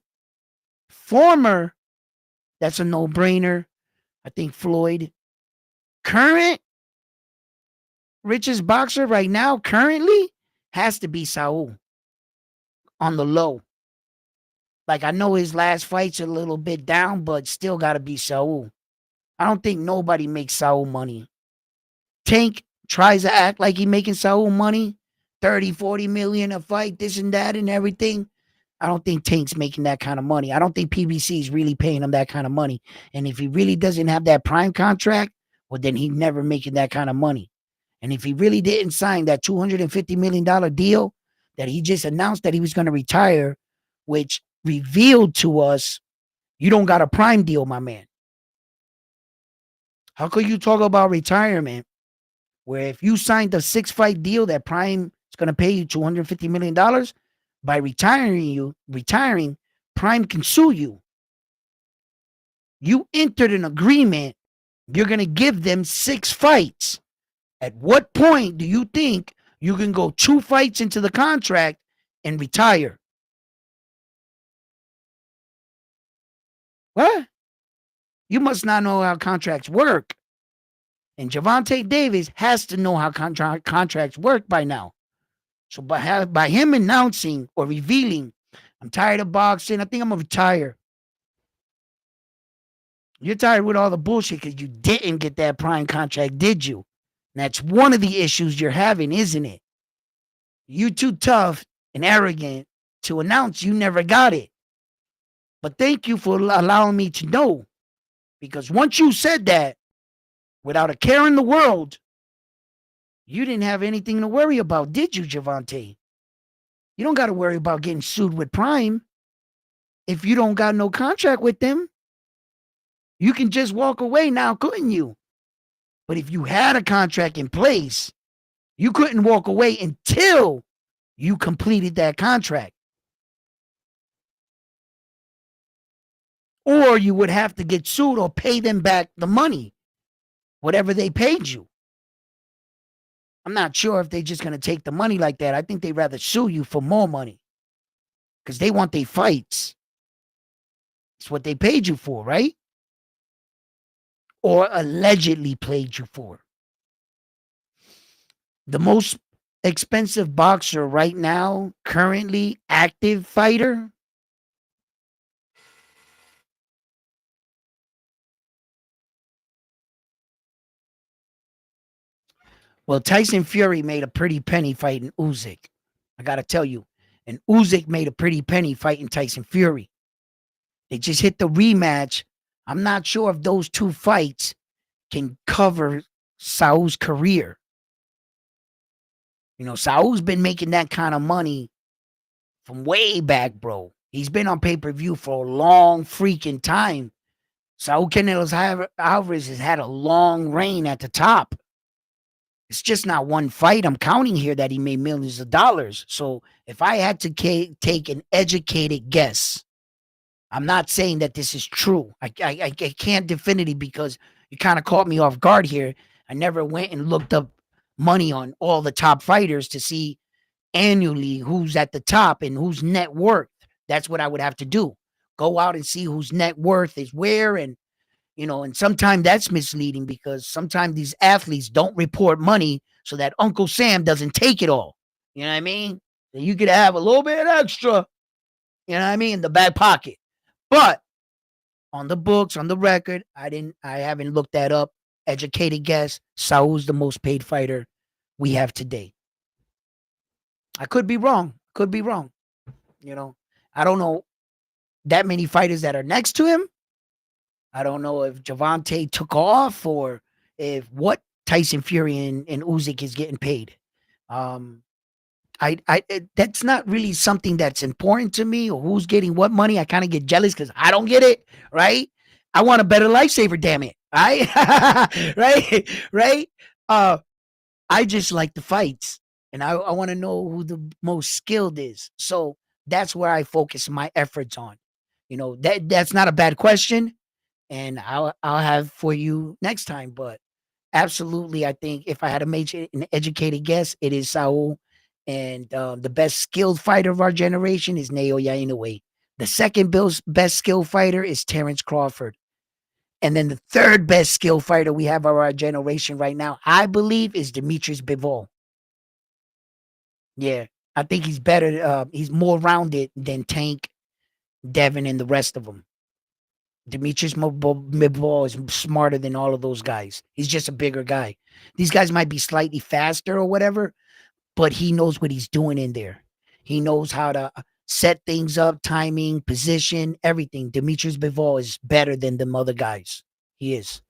Former, that's a no-brainer. I think Floyd. Current richest boxer right now, currently, has to be Saul on the low. Like, I know his last fight's a little bit down, but still got to be Saul. I don't think nobody makes Saul money. Tank tries to act like he making Saul money, 30, 40 million a fight, this and that and everything. I don't think Tank's making that kind of money. I don't think PBC is really paying him that kind of money. And if he really doesn't have that prime contract, well, then he's never making that kind of money. And if he really didn't sign that $250 million deal that he just announced that he was going to retire, which revealed to us, you don't got a prime deal, my man. How could you talk about retirement where if you signed a 6-fight deal that Prime is going to pay you $250 million, by retiring, Prime can sue you. You entered an agreement, you're going to give them 6 fights. At what point do you think you can go 2 fights into the contract and retire? What? You must not know how contracts work. And Gervonta Davis has to know how contracts work by now. So by him announcing or revealing, I'm tired of boxing, I think I'm going to retire. You're tired with all the bullshit because you didn't get that prime contract, did you? And that's one of the issues you're having, isn't it? You too tough and arrogant to announce you never got it. But thank you for allowing me to know. Because once you said that, without a care in the world, you didn't have anything to worry about, did you, Gervonta? You don't got to worry about getting sued with Prime if you don't got no contract with them. You can just walk away now, couldn't you? But if you had a contract in place, you couldn't walk away until you completed that contract. Or you would have to get sued or pay them back the money, whatever they paid you. I'm not sure if they're just going to take the money like that. I think they'd rather sue you for more money because they want their fights. It's what they paid you for, right? Or allegedly paid you for. The most expensive boxer right now, currently active fighter, well, Tyson Fury made a pretty penny fighting Usyk. I got to tell you. And Usyk made a pretty penny fighting Tyson Fury. They just hit the rematch. I'm not sure if those 2 fights can cover Saul's career. You know, Saul's been making that kind of money from way back, bro. He's been on pay-per-view for a long freaking time. Saul Canelo Alvarez has had a long reign at the top. It's just not one fight I'm counting here that he made millions of dollars. So if I had to take an educated guess, I'm not saying that this is true. I can't definitively because you kind of caught me off guard here. I never went and looked up money on all the top fighters to see annually who's at the top and whose net worth. That's what I would have to do. Go out and see whose net worth is where. And, you know, and sometimes that's misleading because sometimes these athletes don't report money so that Uncle Sam doesn't take it all. You know what I mean? You could have a little bit extra, you know what I mean, in the back pocket. But on the books, on the record, I haven't looked that up. Educated guess, Saul's the most paid fighter we have today. I could be wrong. Could be wrong. You know, I don't know that many fighters that are next to him. I don't know if Javante took off or if what Tyson Fury and Usyk is getting paid. Um, that's not really something that's important to me or who's getting what money. I kind of get jealous because I don't get it, right? I want a better lifesaver, damn it. Right? right? Right? Uh, I just like the fights and I want to know who the most skilled is. So that's where I focus my efforts on. That's not a bad question. And I'll have for you next time. But absolutely, I think if I had to make an educated guess, it is Saul. And the best skilled fighter of our generation is Naoya Inoue. The second best skilled fighter is Terrence Crawford. And then the third best skilled fighter we have of our generation right now, I believe, is Demetrius Bivol. Yeah, I think he's better. He's more rounded than Tank, Devin, and the rest of them. Demetrius Bivol is smarter than all of those guys. He's just a bigger guy. These guys might be slightly faster or whatever, but he knows what he's doing in there. He knows how to set things up, timing, position, everything. Demetrius Bivol is better than them other guys. He is.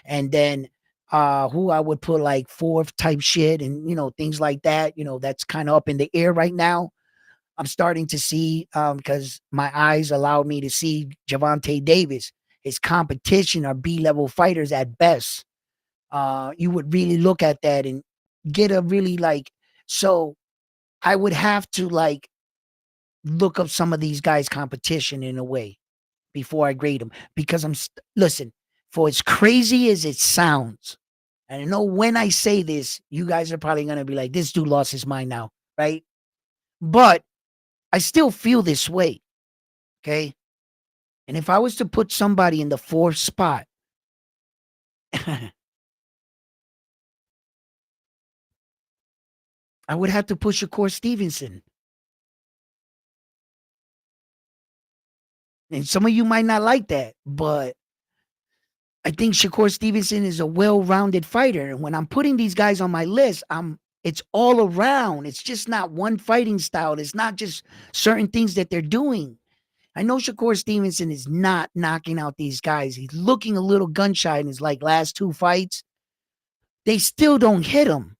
And then who I would put like fourth type shit and things like that, that's kind of up in the air right now. I'm starting to see because my eyes allowed me to see Javante Davis. His competition are B-level fighters at best. You would really look at that and get a really so I would have to look up some of these guys' competition in a way before I grade them because listen, for as crazy as it sounds, and I know when I say this, you guys are probably gonna be like, this dude lost his mind now, right? But I still feel this way. Okay. And if I was to put somebody in the fourth spot, I would have to put Shakur Stevenson. And some of you might not like that, but I think Shakur Stevenson is a well-rounded fighter. And when I'm putting these guys on my list, it's all around. It's just not one fighting style. It's not just certain things that they're doing. I know Shakur Stevenson is not knocking out these guys. He's looking a little gun shy in his last two fights. They still don't hit him.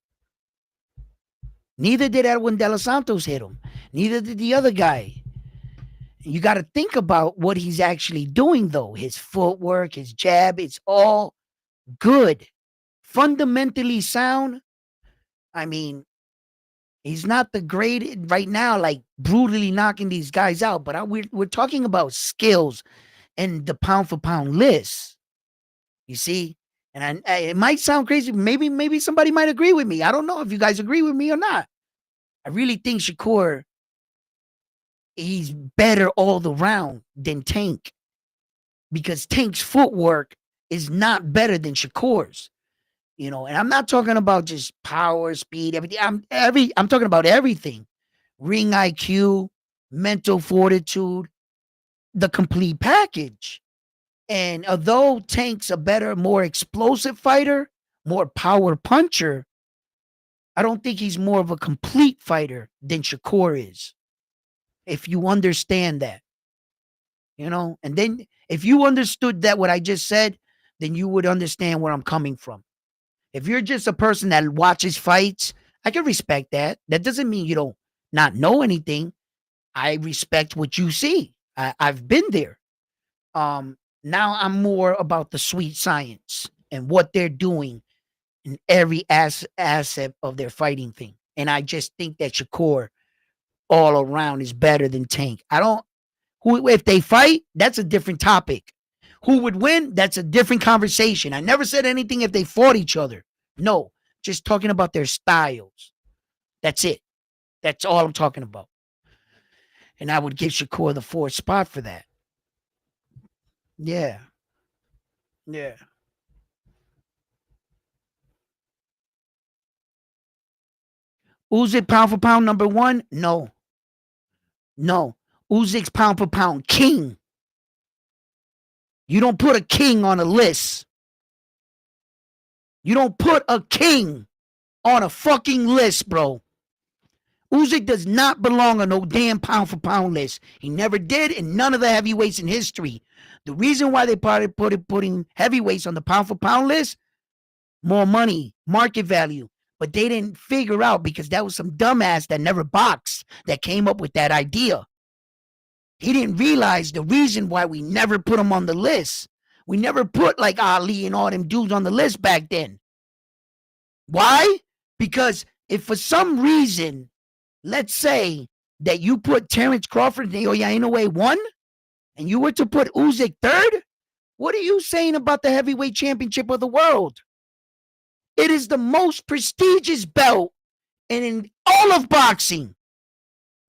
Neither did Edwin De Los Santos hit him. Neither did the other guy. You got to think about what he's actually doing, though. His footwork, his jab, it's all good. Fundamentally sound. I mean, he's not the great right now, brutally knocking these guys out. But we're talking about skills and the pound for pound list. You see? And it might sound crazy. Maybe somebody might agree with me. I don't know if you guys agree with me or not. I really think Shakur, he's better all around than Tank because Tank's footwork is not better than Shakur's. And I'm not talking about just power, speed, everything. I'm talking about everything. Ring IQ, mental fortitude, the complete package. And although Tank's a better, more explosive fighter, more power puncher, I don't think he's more of a complete fighter than Shakur is. If you understand that, and then if you understood that what I just said, then you would understand where I'm coming from. If you're just a person that watches fights, I can respect that. That doesn't mean you don't not know anything. I respect what you see. I've been there. Now I'm more about the sweet science and what they're doing in every asset of their fighting thing. And I just think that Shakur all around is better than Tank. If they fight, that's a different topic. Who would win? That's a different conversation. I never said anything if they fought each other. No, just talking about their styles. That's it. That's all I'm talking about. And I would give Shakur the fourth spot for that. Yeah. Yeah. Usyk pound for pound number one? No. No. Usyk's pound for pound king. You don't put a king on a list. You don't put a king on a fucking list, bro. Usyk does not belong on no damn pound for pound list. He never did, and none of the heavyweights in history. The reason why they started putting heavyweights on the pound for pound list, more money, market value. But they didn't figure out, because that was some dumbass that never boxed that came up with that idea. He didn't realize the reason why we never put him on the list. We never put like Ali and all them dudes on the list back then. Why? Because if for some reason, let's say that you put Terrence Crawford and Naoya Inoue 1, and you were to put Usyk 3rd, what are you saying about the heavyweight championship of the world? It is the most prestigious belt in all of boxing.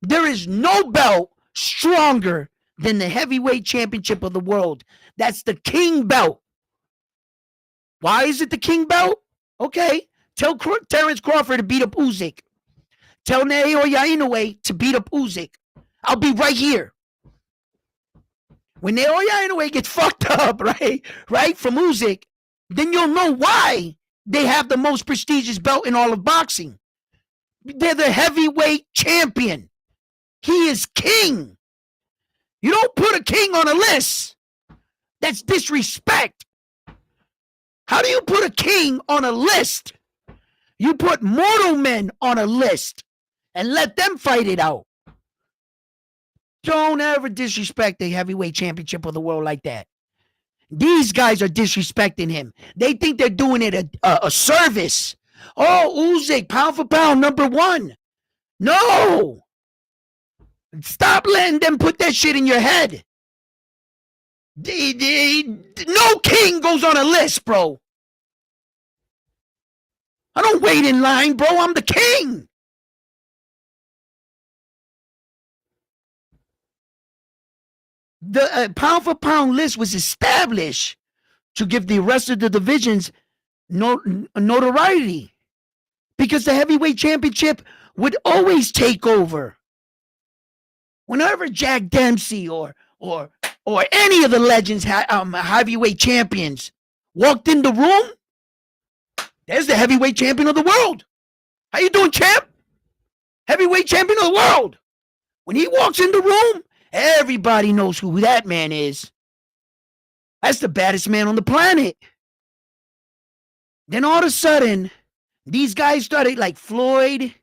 There is no belt stronger than the heavyweight championship of the world. That's the king belt. Why is it the king belt? Okay, tell Terrence Crawford to beat up Usyk. Tell Naoya Inoue to beat up Usyk. I'll be right here. When Naoya Inoue gets fucked up, right, from Usyk, then you'll know why they have the most prestigious belt in all of boxing. They're the heavyweight champion. He is king. You don't put a king on a list. That's disrespect. How do you put a king on a list? You put mortal men on a list and let them fight it out. Don't ever disrespect the heavyweight championship of the world like that. These guys are disrespecting him. They think they're doing it a service. Oh, Usyk, pound for pound, #1. No. Stop letting them put that shit in your head. No king goes on a list, bro. I don't wait in line, bro. I'm the king. The pound for pound list was established to give the rest of the divisions notoriety, because the heavyweight championship would always take over. Whenever Jack Dempsey or any of the legends, heavyweight champions, walked in the room, there's the heavyweight champion of the world. How you doing, champ? Heavyweight champion of the world. When he walks in the room, everybody knows who that man is. That's the baddest man on the planet. Then all of a sudden, these guys started, like Floyd,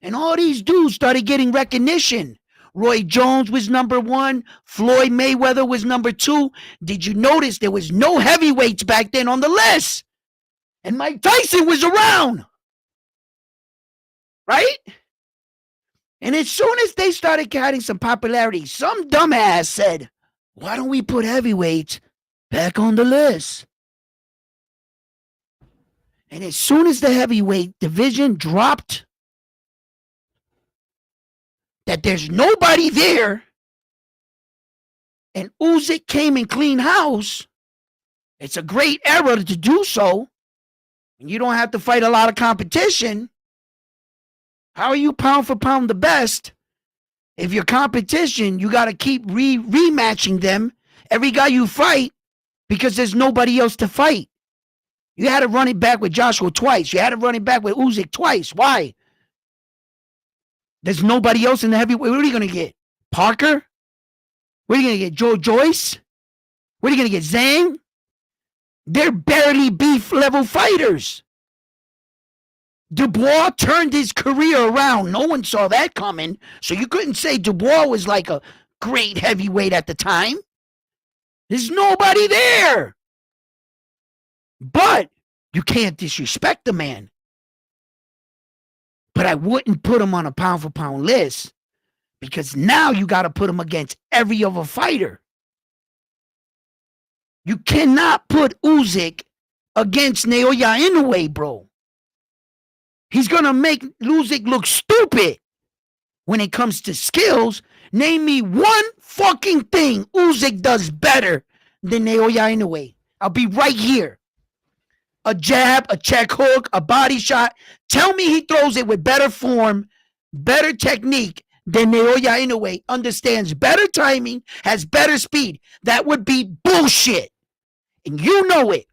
and all these dudes started getting recognition. Roy Jones was #1. Floyd Mayweather was #2. Did you notice there was no heavyweights back then on the list? And Mike Tyson was around. Right? And as soon as they started getting some popularity, some dumbass said, why don't we put heavyweights back on the list? And as soon as the heavyweight division dropped, that there's nobody there, and Usyk came and cleaned house, it's a great era to do so. And you don't have to fight a lot of competition. How are you pound for pound the best if your competition, you got to keep rematching them, every guy you fight, because there's nobody else to fight? You had to run it back with Joshua twice. You had to run it back with Usyk twice. Why? There's nobody else in the heavyweight. What are you going to get? Parker? What are you going to get? Joe Joyce? What are you going to get? Zhang? They're barely beef level fighters. Dubois turned his career around. No one saw that coming. So you couldn't say Dubois was like a great heavyweight at the time. There's nobody there. But you can't disrespect the man. But I wouldn't put him on a pound for pound list, because now you got to put him against every other fighter. You cannot put Usyk against Naoya Inoue, bro. He's going to make Usyk look stupid. When it comes to skills, name me one fucking thing Usyk does better than Naoya Inoue. I'll be right here. A jab, a check hook, a body shot. Tell me he throws it with better form, better technique than Naoya Inoue. Understands better timing, has better speed. That would be bullshit. And you know it.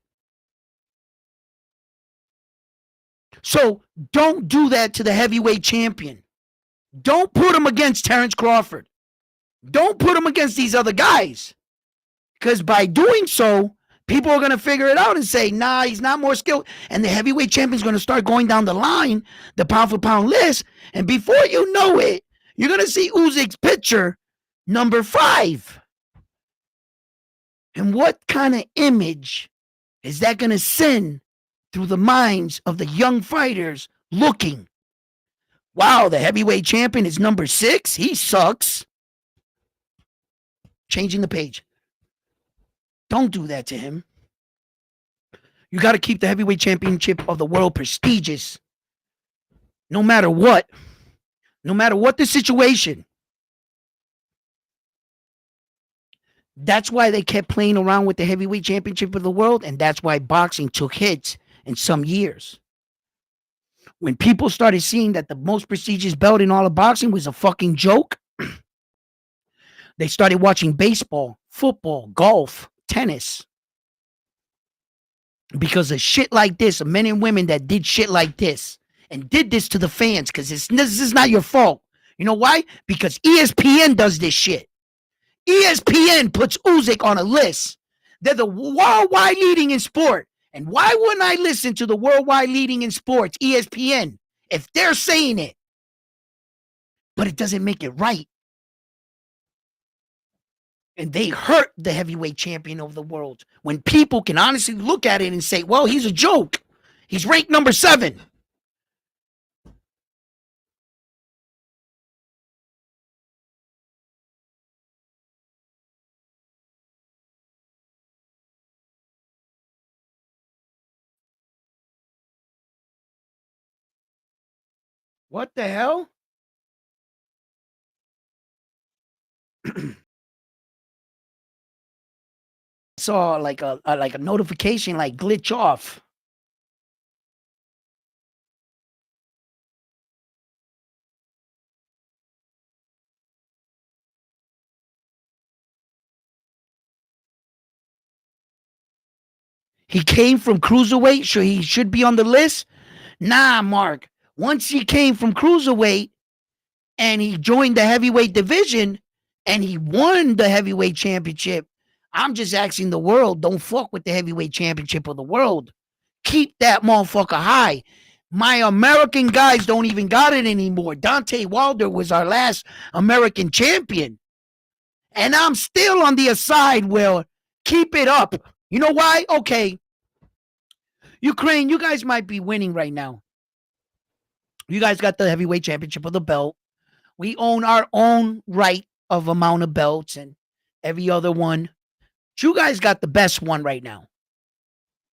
So don't do that to the heavyweight champion. Don't put him against Terrence Crawford. Don't put him against these other guys. Because by doing so, people are going to figure it out and say, nah, he's not more skilled. And the heavyweight champion's going to start going down the line, the pound for pound list. And before you know it, you're going to see Usyk's picture number 5. And what kind of image is that going to send through the minds of the young fighters looking? Wow, the heavyweight champion is number 6. He sucks. Changing the page. Don't do that to him. You got to keep the heavyweight championship of the world prestigious. No matter what. No matter what the situation. That's why they kept playing around with the heavyweight championship of the world, and that's why boxing took hits in some years. When people started seeing that the most prestigious belt in all of boxing was a fucking joke, they started watching baseball, football, golf, tennis. Because of shit like this, of men and women that did shit like this and did this to the fans, because this is not your fault. You know why? Because ESPN does this shit. ESPN puts Usyk on a list. They're the worldwide leading in sport. And why wouldn't I listen to the worldwide leading in sports, ESPN, if they're saying it? But it doesn't make it right. And they hurt the heavyweight champion of the world when people can honestly look at it and say, well, he's a joke. He's ranked number 7. What the hell? Saw like a notification like glitch off. He came from cruiserweight, so he should be on the list. Nah, Mark. Once he came from cruiserweight and he joined the heavyweight division and he won the heavyweight championship, I'm just asking the world, don't fuck with the heavyweight championship of the world. Keep that motherfucker high. My American guys don't even got it anymore. Deontay Wilder was our last American champion. And I'm still on the aside where keep it up. You know why? Okay. Ukraine, you guys might be winning right now. You guys got the heavyweight championship of the belt. We own our own right of amount of belts and every other one. You guys got the best one right now.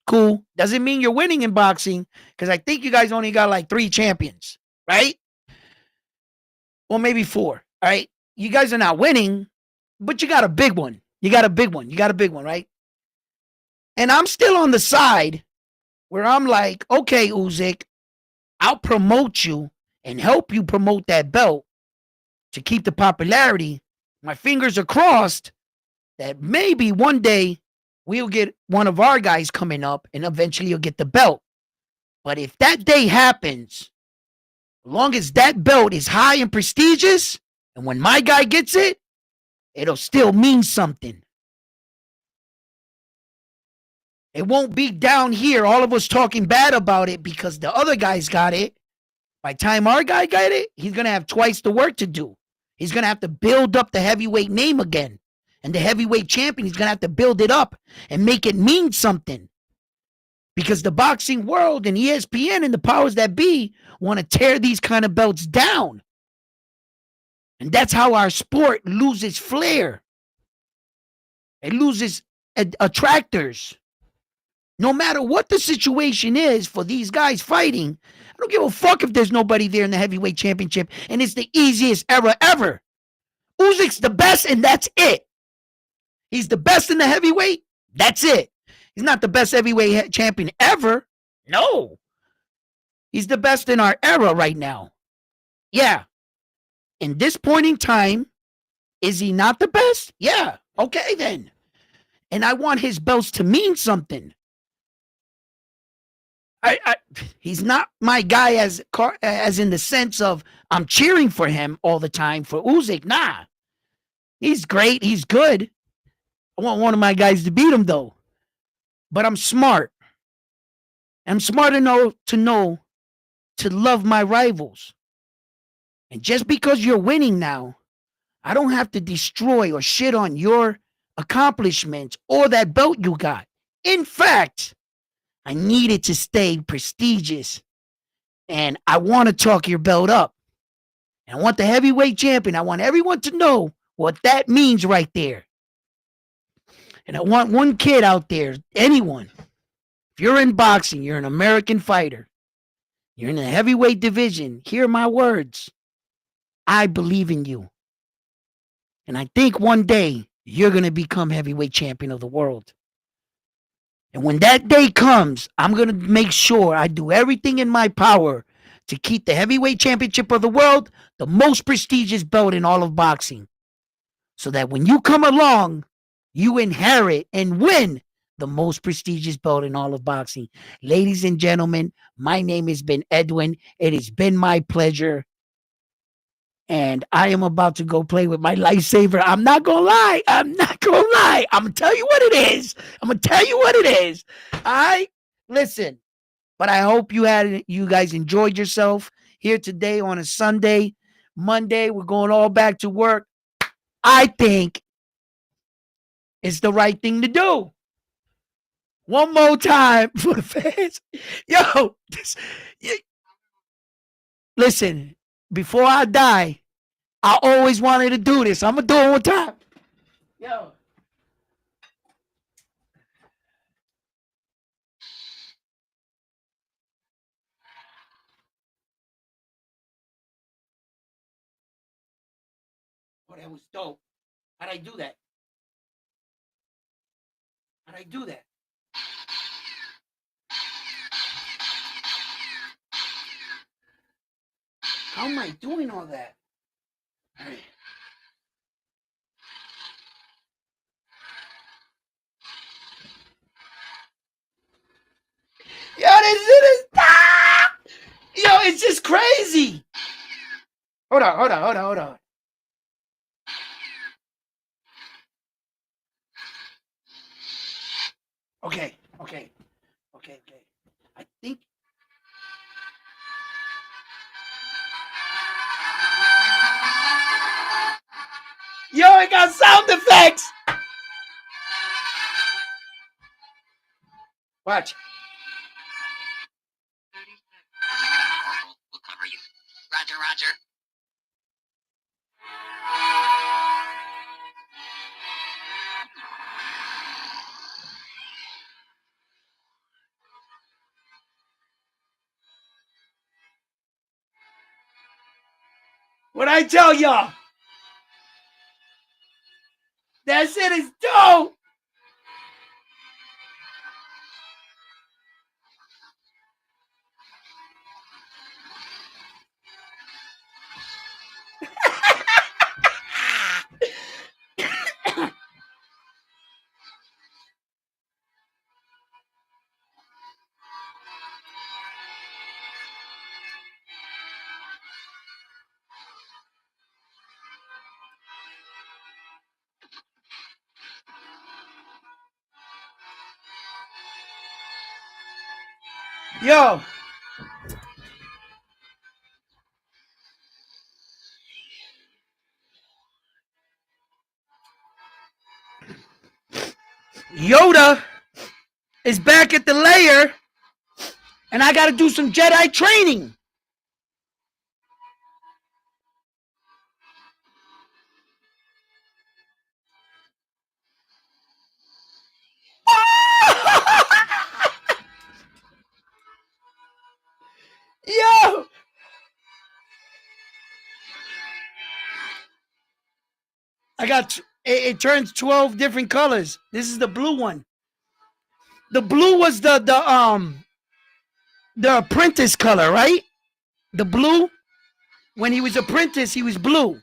Cool. Doesn't mean you're winning in boxing because I think you guys only got like 3 champions, right? Or maybe 4, all right? You guys are not winning, but you got a big one. You got a big one, right? And I'm still on the side where I'm like, okay, Usyk, I'll promote you and help you promote that belt to keep the popularity. My fingers are crossed that maybe one day we'll get one of our guys coming up and eventually you'll get the belt. But if that day happens, as long as that belt is high and prestigious, and when my guy gets it, it'll still mean something. It won't be down here, all of us talking bad about it because the other guys got it. By the time our guy got it, he's going to have twice the work to do. He's going to have to build up the heavyweight name again. And the heavyweight champion, he's going to have to build it up and make it mean something. Because the boxing world and ESPN and the powers that be want to tear these kind of belts down. And that's how our sport loses flair. It loses attractors. No matter what the situation is for these guys fighting, I don't give a fuck if there's nobody there in the heavyweight championship and it's the easiest era ever. Usyk's the best and that's it. He's the best in the heavyweight. That's it. He's not the best heavyweight champion ever. No. He's the best in our era right now. Yeah. In this point in time, is he not the best? Yeah. Okay, then. And I want his belts to mean something. I he's not my guy as in the sense of I'm cheering for him all the time for Usyk. Nah, he's great. He's good. I want one of my guys to beat him though. But I'm smart. I'm smart enough to know to love my rivals. And just because you're winning now, I don't have to destroy or shit on your accomplishments or that belt you got. In fact, I need it to stay prestigious. And I want to talk your belt up. And I want the heavyweight champion. I want everyone to know what that means right there. And I want one kid out there, anyone, if you're in boxing, you're an American fighter, you're in the heavyweight division, hear my words. I believe in you. And I think one day you're going to become heavyweight champion of the world. And when that day comes, I'm going to make sure I do everything in my power to keep the heavyweight championship of the world the most prestigious belt in all of boxing. So that when you come along, you inherit and win the most prestigious belt in all of boxing. Ladies and gentlemen, my name has been Edwin. It has been my pleasure. And I am about to go play with my lightsaber. I'm not gonna lie. I'm not gonna lie. I'm gonna tell you what it is. I'm gonna tell you what it is. I listen, but I hope you guys enjoyed yourself here today on a Sunday. Monday, we're going all back to work. I think it's the right thing to do. One more time for the fans. Yo, listen, before I die, I always wanted to do this. I'm gonna do it one time. Yo. Oh, that was dope. How'd I do that? How'd I do that? How am I doing all that? All right. Yo, this shit is Yo, it's just crazy. Hold on. Okay. I think. Yo, it got sound effects. Watch. We'll cover you. Roger. What I tell y'all? That shit is dope. Yo. Yoda is back at the lair, and I got to do some Jedi training. Yo, I got it turns 12 different colors. This is the blue one. The blue was the apprentice color, right? The blue when he was apprentice, he was blue.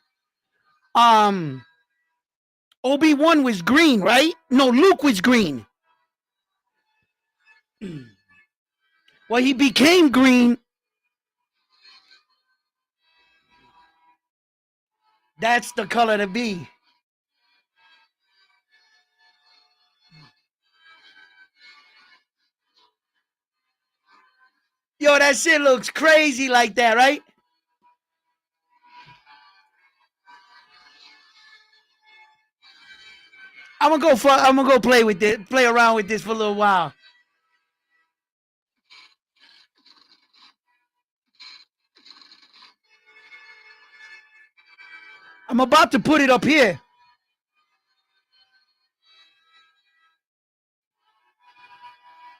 Um Obi-Wan was green, right? No, Luke was green. Well, he became green. That's the color to be. Yo, that shit looks crazy like that, right? I'm gonna go play with this, play around with this for a little while. I'm about to put it up here,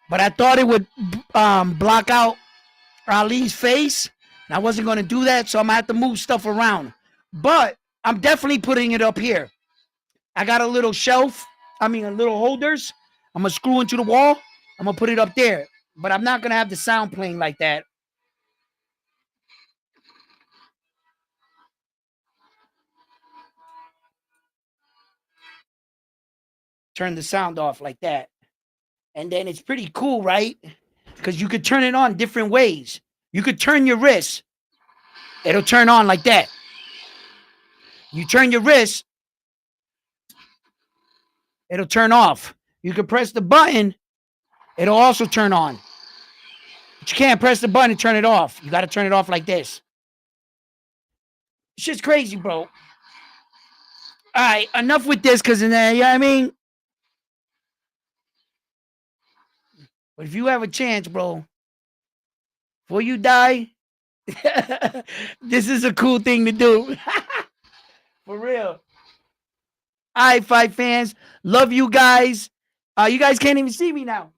but I thought it would block out Ali's face. And I wasn't gonna do that, so I'm gonna have to move stuff around. But I'm definitely putting it up here. I got a little shelf. I mean, a little holders. I'm gonna screw into the wall. I'm gonna put it up there, but I'm not gonna have the sound playing like that. Turn the sound off like that, and then it's pretty cool, right? Because you could turn it on different ways. You could turn your wrist, it'll turn on like that. You turn your wrist, it'll turn off. You can press the button, it'll also turn on. But you can't press the button and turn it off. You got to turn it off like this. Shit's crazy, bro. All right, enough with this, because in there, you know what I mean? But if you have a chance, bro, before you die, this is a cool thing to do. For real. All right, fight fans. Love you guys. You guys can't even see me now.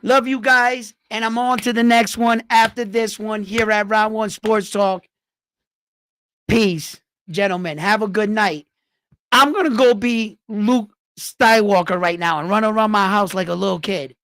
Love you guys. And I'm on to the next one after this one here at Round One Sports Talk. Peace, gentlemen. Have a good night. I'm going to go be Luke Skywalker right now and run around my house like a little kid.